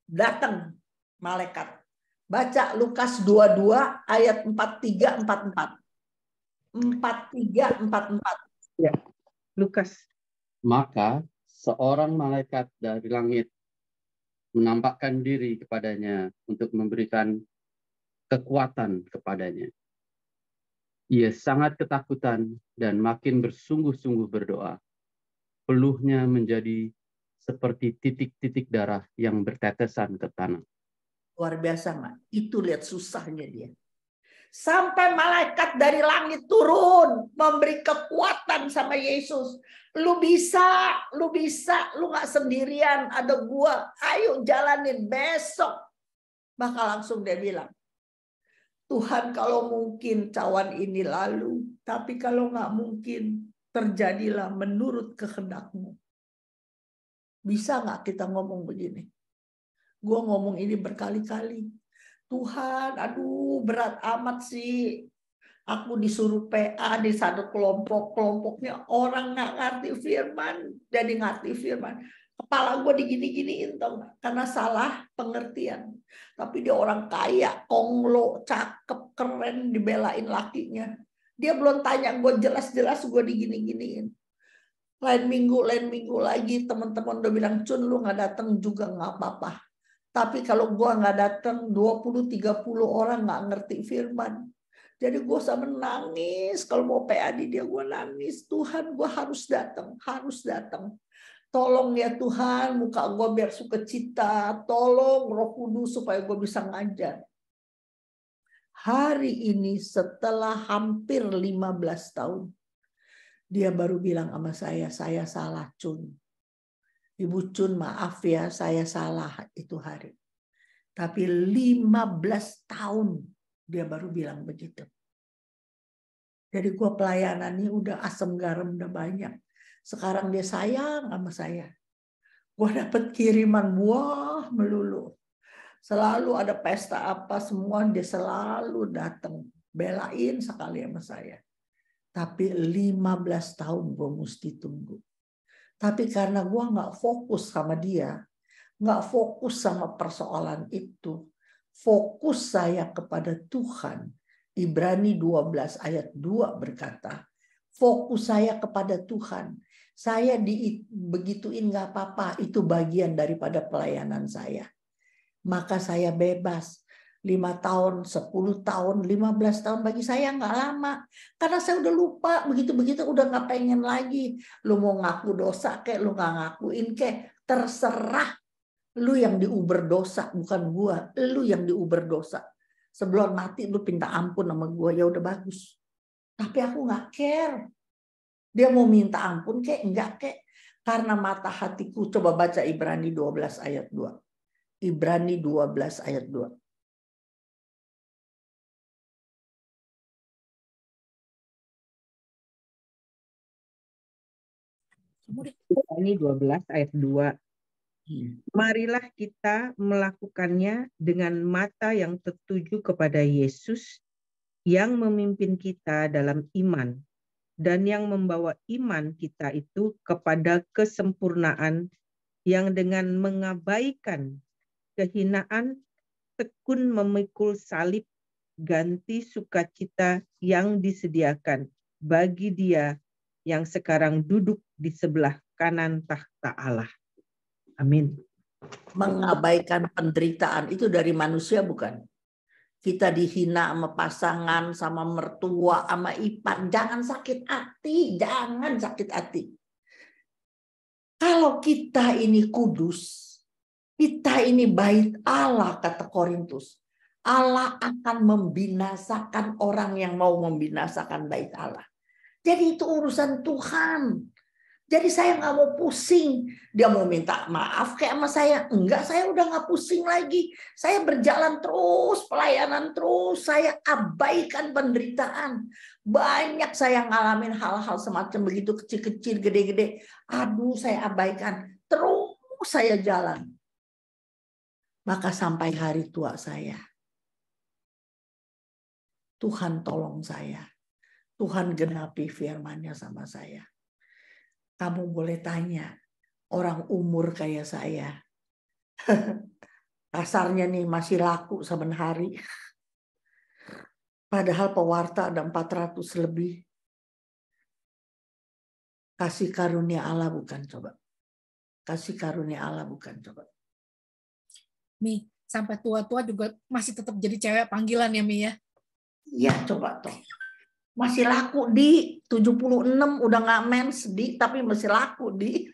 datang malaikat. Baca Lukas 22 ayat 43-44. 43-44. Ya, Lukas. Maka seorang malaikat dari langit menampakkan diri kepadanya untuk memberikan kekuatan kepadanya. Ia sangat ketakutan dan makin bersungguh-sungguh berdoa. Peluhnya menjadi seperti titik-titik darah yang bertetesan ke tanah. Luar biasa nggak? Itu lihat susahnya dia. Sampai malaikat dari langit turun memberi kekuatan sama Yesus. Lu bisa, lu nggak sendirian, ada gua. Ayo jalanin besok. Maka langsung dia bilang, Tuhan kalau mungkin cawan ini lalu, tapi kalau nggak mungkin terjadilah menurut kehendak-Mu. Bisa nggak kita ngomong begini? Gue ngomong ini berkali-kali. Tuhan, aduh berat amat sih. Aku disuruh PA di satu kelompok. Kelompoknya orang nggak ngerti firman. Jadi ngerti firman. Kepala gue digini-giniin tau gak? Karena salah pengertian. Tapi dia orang kaya, konglo, cakep, keren, dibelain lakinya. Dia belum tanya gue jelas-jelas gue digini-giniin. Lain minggu lagi teman-teman udah bilang, Cun lu nggak datang juga nggak apa-apa. Tapi kalau gue nggak datang 20-30 orang nggak ngerti firman. Jadi gue sama nangis. Kalau mau PA di dia gue nangis. Tuhan gue harus datang. Tolong ya Tuhan muka gue biar sukacita. Tolong Roh Kudus supaya gue bisa ngajar. Hari ini setelah hampir 15 tahun. Dia baru bilang sama saya salah Cun. Ibu Cun maaf ya, saya salah itu hari. Tapi 15 tahun dia baru bilang begitu. Jadi gue pelayanan ini udah asam garam udah banyak. Sekarang dia sayang sama saya. Gue dapet kiriman buah melulu. Selalu ada pesta apa semua dia selalu datang. Belain sekali sama saya. Tapi 15 tahun gue mesti tunggu. Tapi karena gue nggak fokus sama dia, nggak fokus sama persoalan itu, fokus saya kepada Tuhan. Ibrani 12 ayat 2 berkata, fokus saya kepada Tuhan. Saya begituin nggak apa-apa, itu bagian daripada pelayanan saya. Maka saya bebas. 5 tahun, 10 tahun, 15 tahun bagi saya nggak lama. Karena saya udah lupa, begitu-begitu udah nggak pengen lagi. Lu mau ngaku dosa kek, lu nggak ngakuin kek, terserah. Lu yang diuber dosa, bukan gua. Lu yang diuber dosa. Sebelum mati lu minta ampun sama gua, ya udah bagus. Tapi aku nggak care. Dia mau minta ampun kek, enggak kek. Karena mata hatiku, coba baca Ibrani 12 ayat 2. Ibrani 12 ayat 2. Ini 12 ayat 2. Marilah kita melakukannya dengan mata yang tertuju kepada Yesus yang memimpin kita dalam iman dan yang membawa iman kita itu kepada kesempurnaan, yang dengan mengabaikan kehinaan tekun memikul salib, ganti sukacita yang disediakan bagi Dia yang sekarang duduk di sebelah kanan tahta Allah. Amin. Mengabaikan penderitaan itu dari manusia bukan? Kita dihina sama pasangan, sama mertua, sama ipar. Jangan sakit hati, jangan sakit hati. Kalau kita ini kudus, Kita ini bait Allah, kata Korintus. Allah akan membinasakan orang yang mau membinasakan bait Allah. Jadi itu urusan Tuhan. Jadi saya nggak mau pusing. Dia mau minta maaf kayak sama saya. Enggak, saya udah nggak pusing lagi. Saya berjalan terus, pelayanan terus. Saya abaikan penderitaan. Banyak saya ngalamin hal-hal semacam begitu, kecil-kecil, gede-gede. Aduh, saya abaikan. Terus saya jalan. Maka sampai hari tua saya, Tuhan tolong saya. Tuhan genapi firman-Nya sama saya. Kamu boleh tanya orang umur kayak saya. Kasarnya nih masih laku saben hari. Padahal pewarta ada 400 lebih. Kasih karunia Allah bukan coba. Kasih karunia Allah bukan coba. Mi, sampai tua-tua juga masih tetap jadi cewek panggilan ya, Mi ya? Iya, coba toh. Masih laku di 76, udah nggak mens di, tapi masih laku di.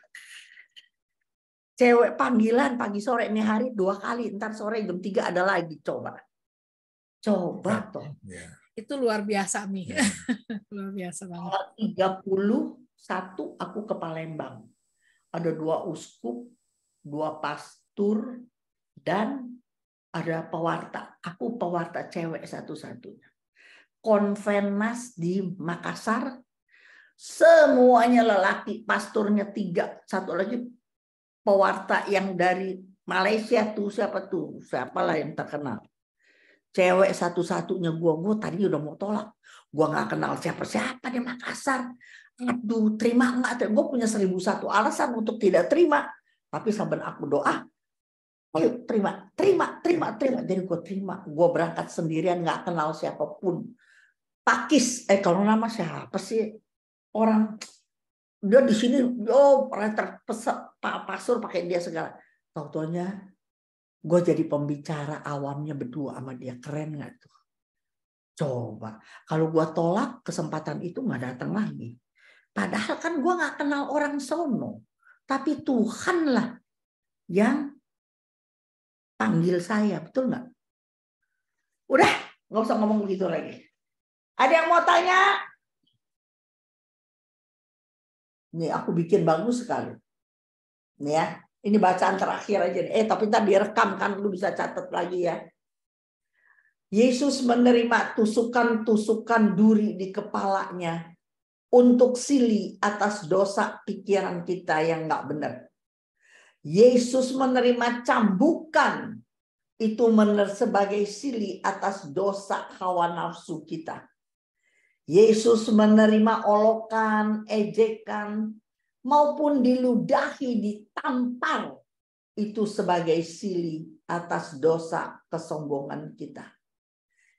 Cewek panggilan pagi sore, ini hari 2 kali, ntar sore jam 3 ada lagi, coba. Coba toh. Itu luar biasa, Mi. Luar biasa banget. 31 aku ke Palembang. Ada 2 uskup, 2 pastor, dan ada pewarta. Aku pewarta cewek satu-satunya. Konvenas di Makassar, semuanya lelaki, pastornya 3, satu lagi pewarta yang dari Malaysia tuh, siapalah yang terkenal. Cewek satu-satunya gue tadi udah mau tolak, gue nggak kenal siapa-siapa di Makassar. Aduh, terima nggak? Gue punya 1001 alasan untuk tidak terima, tapi saben aku doa, ayo terima. Jadi gue terima, gue berangkat sendirian, nggak kenal siapapun. Pakis, kalau nama siapa sih orang dia di sini, Pak Pasur pakai dia segala. Taunya gue jadi pembicara awamnya berdua sama dia, keren nggak tuh? Coba kalau gue tolak kesempatan itu nggak datang lagi. Padahal kan gue nggak kenal orang sono, tapi Tuhanlah yang panggil saya, betul nggak? Udah, nggak usah ngomong begitu lagi. Ada yang mau tanya? Nih aku bikin bagus sekali. Nih ya, ini bacaan terakhir aja. Tapi ntar direkam kan, lu bisa catat lagi ya. Yesus menerima tusukan-tusukan duri di kepalanya untuk silih atas dosa pikiran kita yang nggak benar. Yesus menerima cambukan itu sebagai silih atas dosa hawa nafsu kita. Yesus menerima olokan, ejekan, maupun diludahi, ditampar itu sebagai silih atas dosa kesombongan kita.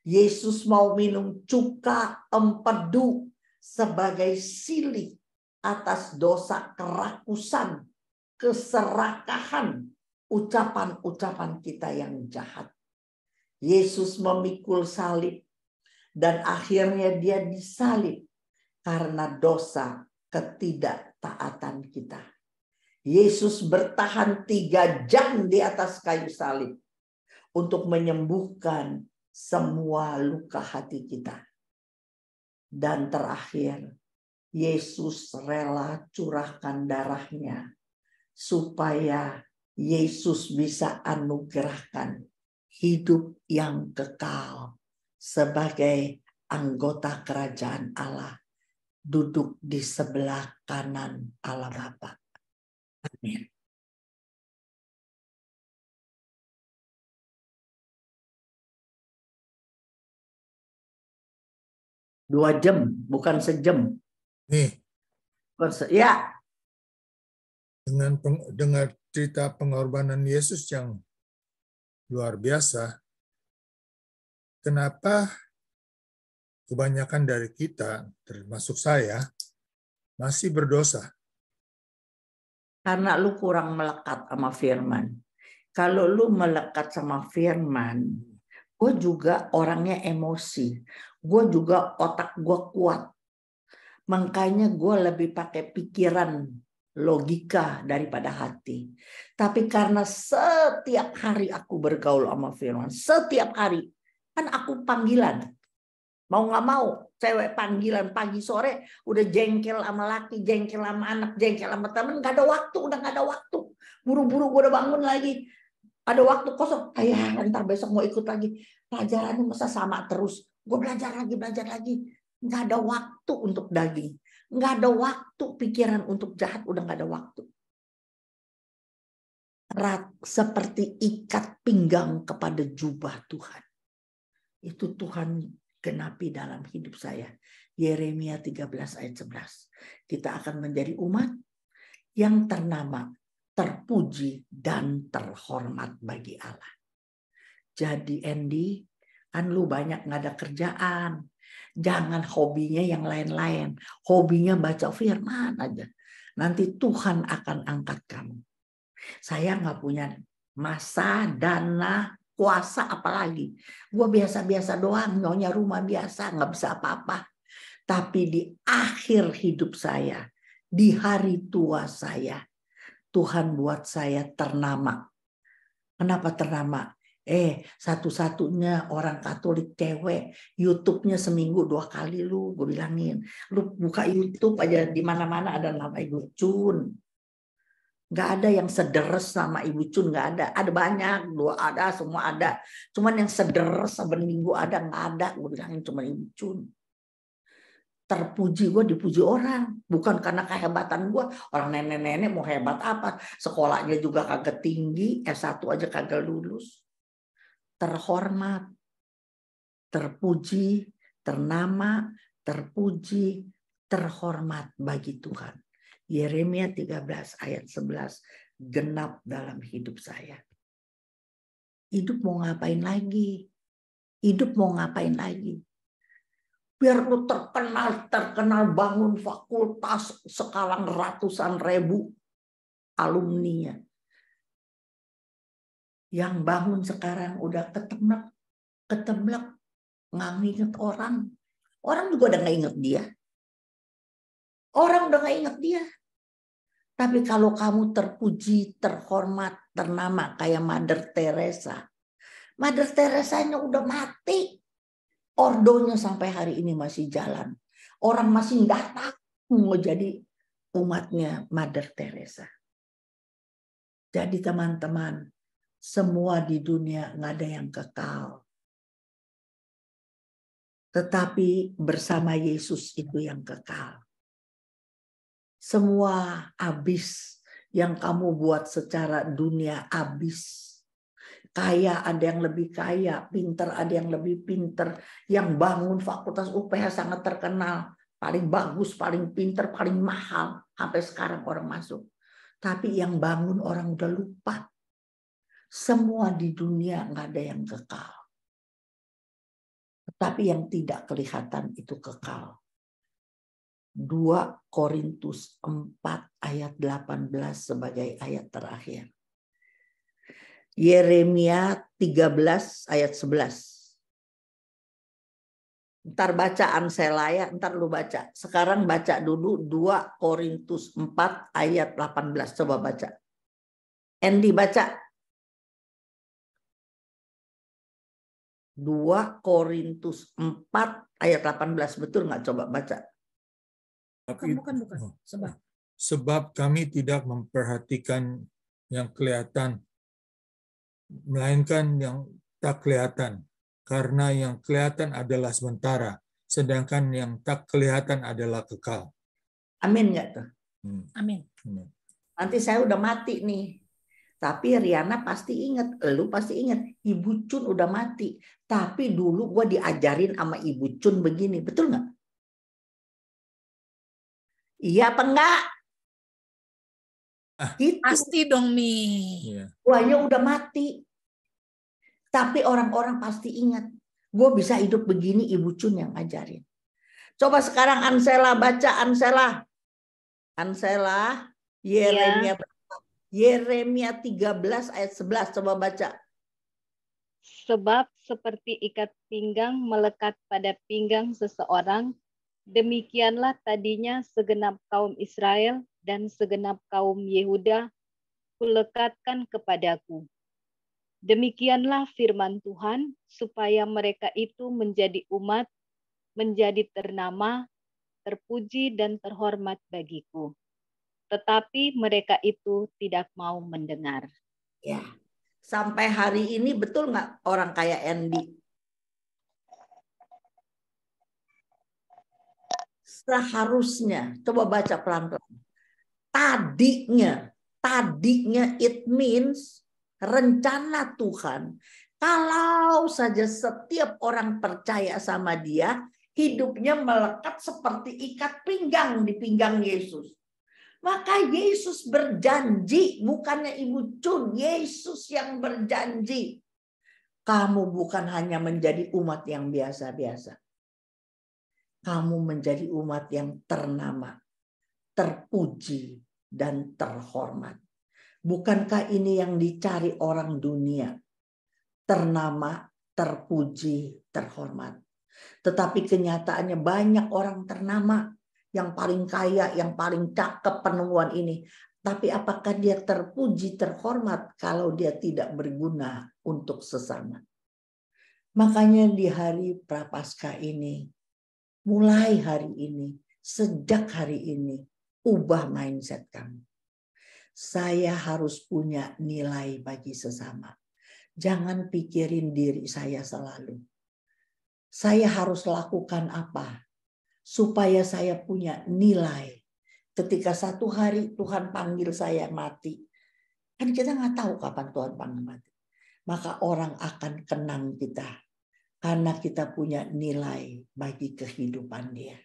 Yesus mau minum cuka empedu sebagai silih atas dosa kerakusan, keserakahan, ucapan-ucapan kita yang jahat. Yesus memikul salib dan akhirnya dia disalib karena dosa ketidaktaatan kita. Yesus bertahan 3 jam di atas kayu salib untuk menyembuhkan semua luka hati kita. Dan terakhir, Yesus rela curahkan darahnya supaya Yesus bisa anugerahkan hidup yang kekal sebagai anggota kerajaan Allah, duduk di sebelah kanan Allah Bapa. Amin. Dua jam, bukan sejam. Nih, Ya. Dengan cerita pengorbanan Yesus yang luar biasa, kenapa kebanyakan dari kita, termasuk saya, masih berdosa? Karena lu kurang melekat sama firman. Kalau lu melekat sama firman, gue juga orangnya emosi. Gue juga otak gue kuat. Makanya gue lebih pakai pikiran logika daripada hati. Tapi karena setiap hari aku bergaul sama firman, setiap hari, kan aku panggilan. Mau nggak mau, cewek panggilan pagi sore, udah jengkel sama laki, jengkel sama anak, jengkel sama temen, nggak ada waktu, udah nggak ada waktu. Buru-buru gue udah bangun lagi. Ada waktu kosong, ayah ntar besok mau ikut lagi. Pelajarannya masa sama terus. Gue belajar lagi. Nggak ada waktu untuk daging. Nggak ada waktu pikiran untuk jahat, udah nggak ada waktu. Erat seperti ikat pinggang kepada jubah Tuhan. Itu Tuhan genapi dalam hidup saya. Yeremia 13 ayat 11. Kita akan menjadi umat yang ternama, terpuji, dan terhormat bagi Allah. Jadi Andy, kan lu banyak nggak ada kerjaan. Jangan hobinya yang lain-lain. Hobinya baca firman aja. Nanti Tuhan akan angkat kamu. Saya nggak punya masa, dana, kuasa apalagi. Gue biasa-biasa doang, nyonya rumah biasa, nggak bisa apa-apa. Tapi di akhir hidup saya, di hari tua saya, Tuhan buat saya ternama. Kenapa ternama? Satu-satunya orang Katolik cewek, YouTube-nya seminggu 2 kali lu, gue bilangin. Lu buka YouTube aja, di mana-mana ada nama Ibu Cun. Nggak ada yang sederes sama Ibu Cun, nggak ada. Ada banyak, 2 ada, semua ada. Cuman yang sederes saben minggu ada, nggak ada. Gue bilangin cuma Ibu Cun. Terpuji, gue dipuji orang. Bukan karena kehebatan gue. Orang nenek-nenek mau hebat apa. Sekolahnya juga kagak tinggi. S1 aja kagak lulus. Terhormat. Terpuji. Ternama. Terpuji. Terhormat bagi Tuhan. Yeremia 13 ayat 11. Genap dalam hidup saya. Hidup mau ngapain lagi? Hidup mau ngapain lagi? Biar lu terkenal bangun fakultas sekarang ratusan ribu alumninya. Yang bangun sekarang udah ketemlek, nggak nginget orang. Orang juga udah nggak inget dia. Orang udah nggak inget dia. Tapi kalau kamu terpuji, terhormat, ternama kayak Mother Teresa. Mother Teresanya udah mati. Ordonya sampai hari ini masih jalan. Orang masih datang mau jadi umatnya Mother Teresa. Jadi teman-teman, semua di dunia nggak ada yang kekal. Tetapi bersama Yesus itu yang kekal. Semua habis yang kamu buat secara dunia habis. Kaya ada yang lebih kaya, pinter ada yang lebih pinter. Yang bangun fakultas UPH sangat terkenal. Paling bagus, paling pinter, paling mahal. Sampai sekarang orang masuk. Tapi yang bangun orang udah lupa. Semua di dunia nggak ada yang kekal. Tetapi yang tidak kelihatan itu kekal. 2 Korintus 4 ayat 18 sebagai ayat terakhir. Yeremia 13 ayat 11. Ntar baca Ansela ya, ntar lu baca. Sekarang baca dulu 2 Korintus 4 ayat 18. Coba baca. Andy baca. 2 Korintus 4 ayat 18. Betul nggak? Coba baca. Bukan. Sebab kami tidak memperhatikan yang kelihatan, melainkan yang tak kelihatan. Karena yang kelihatan adalah sementara, sedangkan yang tak kelihatan adalah kekal. Amin nggak tuh? Amin. Nanti saya udah mati nih. Tapi Riana pasti ingat, lu pasti ingat. Ibu Cun udah mati. Tapi dulu gue diajarin sama Ibu Cun begini. Betul nggak? Iya apa enggak? Gitu. Pasti dong, Mi. Guanya udah mati. Tapi orang-orang pasti ingat. Gue bisa hidup begini, Ibu Cun yang ngajarin. Coba sekarang Ansela baca, Ansela. Ansela, Yeremia, Yeremia 13 ayat 11. Coba baca. Sebab seperti ikat pinggang melekat pada pinggang seseorang, demikianlah tadinya segenap kaum Israel dan segenap kaum Yehuda kulekatkan kepadaku. Demikianlah firman Tuhan, supaya mereka itu menjadi umat, menjadi ternama, terpuji dan terhormat bagiku. Tetapi mereka itu tidak mau mendengar. Ya, sampai hari ini betul nggak orang kayak Andy? Seharusnya, coba baca pelan-pelan. Tadinya it means rencana Tuhan. Kalau saja setiap orang percaya sama dia, hidupnya melekat seperti ikat pinggang di pinggang Yesus. Maka Yesus berjanji, bukannya Ibu Cun, Yesus yang berjanji. Kamu bukan hanya menjadi umat yang biasa-biasa. Kamu menjadi umat yang ternama, terpuji, dan terhormat. Bukankah ini yang dicari orang dunia? Ternama, terpuji, terhormat. Tetapi kenyataannya banyak orang ternama, yang paling kaya, yang paling cakep penemuan ini. Tapi apakah dia terpuji, terhormat kalau dia tidak berguna untuk sesama? Makanya di hari Prapaskah ini, mulai hari ini, sejak hari ini, ubah mindset kamu. Saya harus punya nilai bagi sesama. Jangan pikirin diri saya selalu. Saya harus lakukan apa supaya saya punya nilai. Ketika satu hari Tuhan panggil saya mati, kan kita nggak tahu kapan Tuhan panggil mati. Maka orang akan kenang kita karena kita punya nilai bagi kehidupan dia.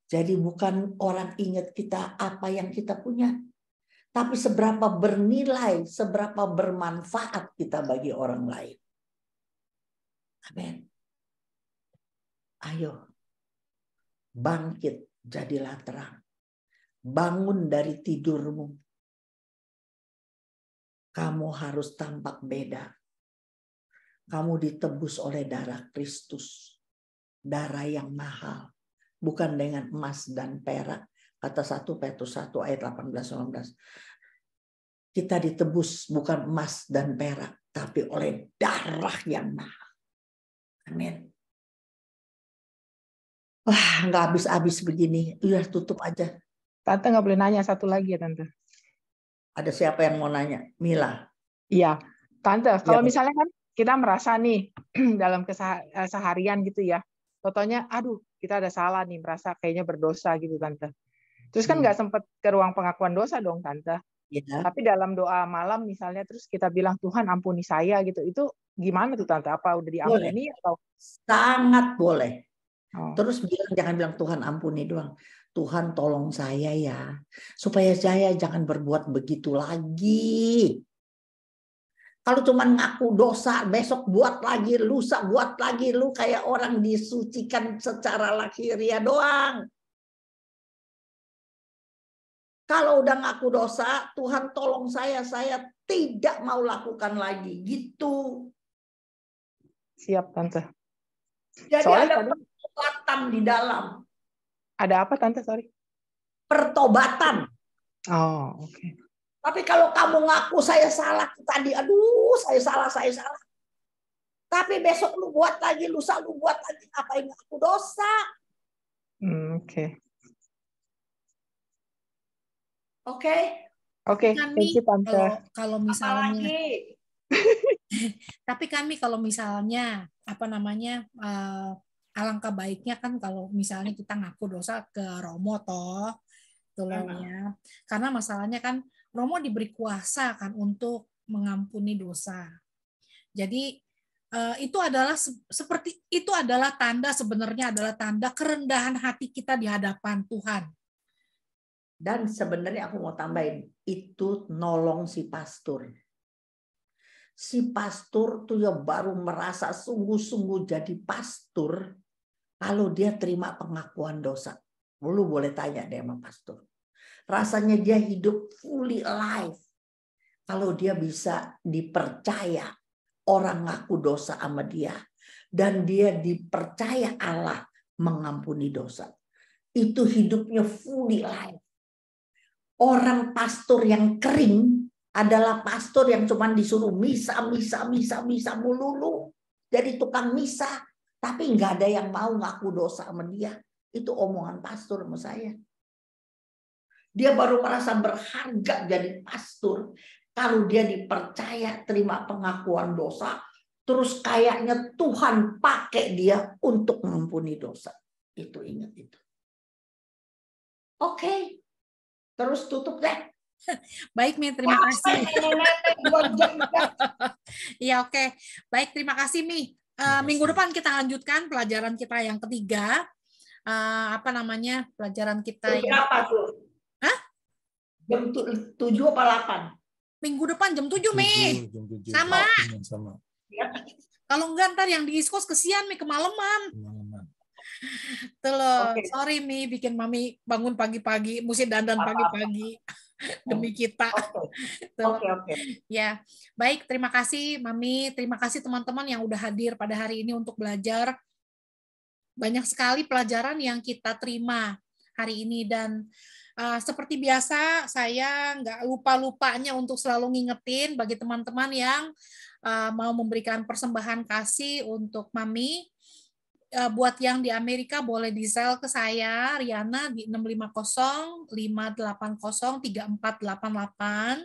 Jadi bukan orang ingat kita apa yang kita punya, tapi seberapa bernilai, seberapa bermanfaat kita bagi orang lain. Amin. Ayo, bangkit, jadilah terang. Bangun dari tidurmu. Kamu harus tampak beda. Kamu ditebus oleh darah Kristus. Darah yang mahal. Bukan dengan emas dan perak. Kata 1 Petrus 1 ayat 18-19. Kita ditebus bukan emas dan perak. Tapi oleh darah yang mahal. Amin. Wah, nggak habis-habis begini. Udah tutup aja. Tante nggak boleh nanya satu lagi ya Tante. Ada siapa yang mau nanya? Mila. Iya, Tante. Kalau Ya. misalnya kan kita merasa nih dalam keseharian gitu ya, totalnya, aduh kita ada salah nih, merasa kayaknya berdosa gitu Tante. Terus kan nggak sempat ke ruang pengakuan dosa dong Tante. Ya. Tapi dalam doa malam misalnya, terus kita bilang Tuhan ampuni saya gitu, itu gimana tuh Tante? Apa udah diampuni atau? Sangat boleh. Oh. Terus jangan bilang Tuhan ampuni doang. Tuhan tolong saya ya. Supaya saya jangan berbuat begitu lagi. Kalau cuma ngaku dosa, besok buat lagi, lusa buat lagi. Lu kayak orang disucikan secara lahiriah doang. Kalau udah ngaku dosa, Tuhan tolong saya tidak mau lakukan lagi. Gitu. Siap Tante. Jadi Soalnya ada pertobatan di dalam. Ada apa Tante? Sorry. Pertobatan. Oh, oke. Okay. Tapi kalau kamu ngaku saya salah tadi, aduh saya salah. Tapi besok lu buat lagi, lusa lu buat lagi, ngapain ngaku dosa? Oke. Oke. Oke, thank you Tante. Kalau misalnya Apalagi? Tapi kami kalau misalnya alangkah baiknya kan kalau misalnya kita ngaku dosa ke Romo toh, ya. Karena masalahnya kan Romo diberi kuasa kan untuk mengampuni dosa. Jadi itu adalah tanda, sebenarnya adalah tanda kerendahan hati kita di hadapan Tuhan. Dan sebenarnya aku mau tambahin, itu nolong si pastor. Si pastor tuh ya baru merasa sungguh-sungguh jadi pastor kalau dia terima pengakuan dosa. Lu boleh tanya deh sama pastor. Rasanya dia hidup fully alive. Kalau dia bisa dipercaya orang ngaku dosa sama dia. Dan dia dipercaya Allah mengampuni dosa. Itu hidupnya fully alive. Orang pastor yang kering adalah pastor yang cuma disuruh misa melulu. Jadi tukang misa, tapi nggak ada yang mau ngaku dosa sama dia. Itu omongan pastor sama saya. Dia baru merasa berharga jadi pastor kalau dia dipercaya terima pengakuan dosa, terus kayaknya Tuhan pakai dia untuk mengampuni dosa. Itu ingat itu. Oke. Terus tutup deh. Baik, Mi, terima kasih. Iya, oke. Baik, terima kasih, Mi. Minggu depan kita lanjutkan pelajaran kita yang ketiga. Pelajaran kita yang berapa tuh? Hah? Jam 7 apa 8? Minggu depan jam 7, Mi. Sama. Kalau enggak ntar yang di East Coast kesian, Mi, kemalaman. Tuh loh, sorry Mi, bikin Mami bangun pagi-pagi, mesti dandan pagi-pagi demi kita. Oke. Ya, baik, terima kasih Mami, terima kasih teman-teman yang udah hadir pada hari ini untuk belajar. Banyak sekali pelajaran yang kita terima hari ini dan seperti biasa saya nggak lupa-lupanya untuk selalu ngingetin bagi teman-teman yang mau memberikan persembahan kasih untuk Mami. Buat yang di Amerika boleh di-sell ke saya, Riana, di 650-580-3488.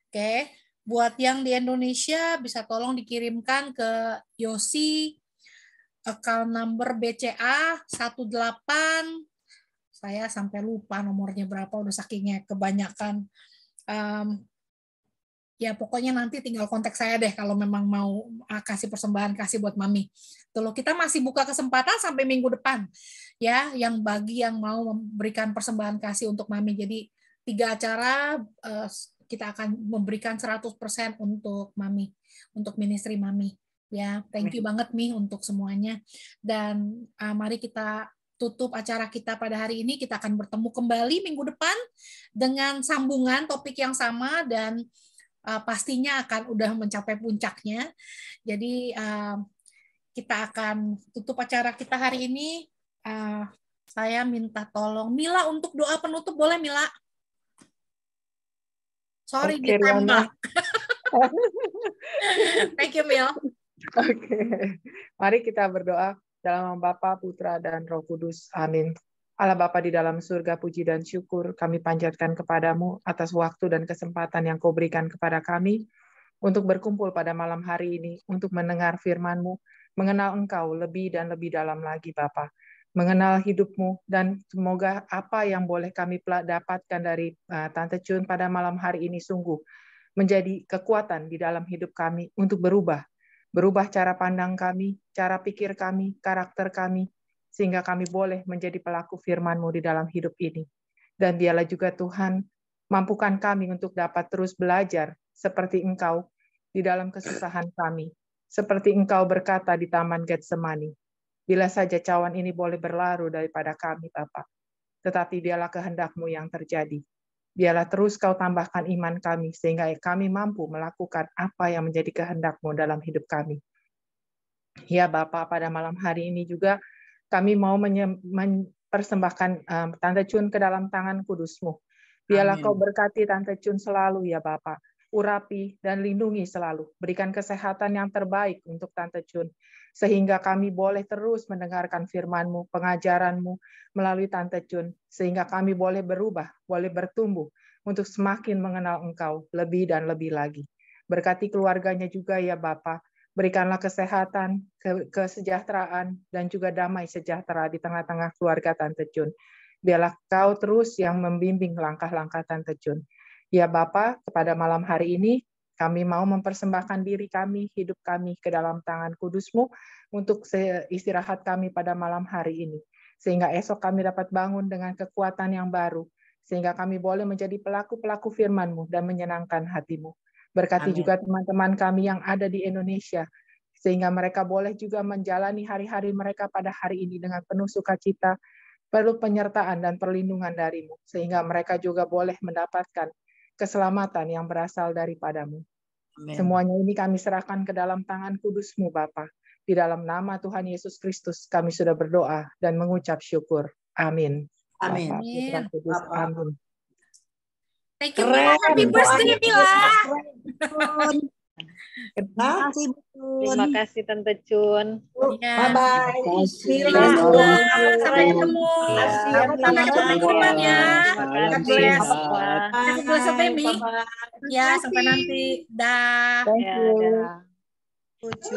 Oke. Buat yang di Indonesia bisa tolong dikirimkan ke Yosi, account number BCA 18, saya sampai lupa nomornya berapa, udah sakingnya kebanyakan. Ya pokoknya nanti tinggal kontak saya deh kalau memang mau kasih persembahan kasih buat Mami. Tuh, kita masih buka kesempatan sampai minggu depan ya, yang bagi yang mau memberikan persembahan kasih untuk Mami. Jadi 3 acara kita akan memberikan 100% untuk Mami, untuk ministry Mami. Ya, thank you banget Mi untuk semuanya. Dan mari kita tutup acara kita pada hari ini. Kita akan bertemu kembali minggu depan dengan sambungan topik yang sama dan pastinya akan udah mencapai puncaknya. Jadi kita akan tutup acara kita hari ini. Saya minta tolong Mila untuk doa penutup, boleh Mila? Sorry, ditembak. Thank you Mil. Oke. Mari kita berdoa dalam nama Bapa, Putra, dan Roh Kudus. Amin. Allah Bapa di dalam surga, puji dan syukur kami panjatkan kepadamu atas waktu dan kesempatan yang kau berikan kepada kami untuk berkumpul pada malam hari ini, untuk mendengar firman-Mu, mengenal Engkau lebih dan lebih dalam lagi Bapa, mengenal hidup-Mu, dan semoga apa yang boleh kami dapatkan dari Tante Chun pada malam hari ini sungguh menjadi kekuatan di dalam hidup kami untuk berubah cara pandang kami, cara pikir kami, karakter kami, sehingga kami boleh menjadi pelaku firman-Mu di dalam hidup ini. Dan biarlah juga Tuhan, mampukan kami untuk dapat terus belajar seperti Engkau di dalam kesusahan kami. Seperti Engkau berkata di Taman Getsemani, bila saja cawan ini boleh berlalu daripada kami, Bapa, tetapi biarlah kehendak-Mu yang terjadi. Biarlah terus Kau tambahkan iman kami, sehingga kami mampu melakukan apa yang menjadi kehendak-Mu dalam hidup kami. Ya Bapa, pada malam hari ini juga, kami mau mempersembahkan Tante Chun ke dalam tangan kudus-Mu. Biarlah Kau berkati Tante Chun selalu ya Bapa. Urapi dan lindungi selalu. Berikan kesehatan yang terbaik untuk Tante Chun. Sehingga kami boleh terus mendengarkan firman-Mu, pengajaran-Mu melalui Tante Chun. Sehingga kami boleh berubah, boleh bertumbuh untuk semakin mengenal Engkau lebih dan lebih lagi. Berkati keluarganya juga ya Bapa. Berikanlah kesehatan, kesejahteraan, dan juga damai sejahtera di tengah-tengah keluarga Tante Chun. Biarlah Kau terus yang membimbing langkah-langkah Tante Chun. Ya Bapa, kepada malam hari ini, kami mau mempersembahkan diri kami, hidup kami ke dalam tangan kudus-Mu untuk istirahat kami pada malam hari ini. Sehingga esok kami dapat bangun dengan kekuatan yang baru. Sehingga kami boleh menjadi pelaku-pelaku firman-Mu dan menyenangkan hati-Mu. Berkati juga teman-teman kami yang ada di Indonesia, sehingga mereka boleh juga menjalani hari-hari mereka pada hari ini dengan penuh sukacita, perlu penyertaan dan perlindungan dari-Mu, sehingga mereka juga boleh mendapatkan keselamatan yang berasal daripada-Mu. Amen. Semuanya ini kami serahkan ke dalam tangan kudus-Mu, Bapa. Di dalam nama Tuhan Yesus Kristus kami sudah berdoa dan mengucap syukur. Amin. Amin. Bapa, Putra, Kudus. Amin. Thank you, Mila. Happy birthday, Mila. Terima kasih, Terima kasih Tante Cun. Iya. Bye-bye. Mila, sampai ketemu. Sampai ketemu kapan ya. Terima God bless. Papa. Happy birthday, Mi. Ya, sampai nanti. Dah. Thank Ya, you. dah. Lucu.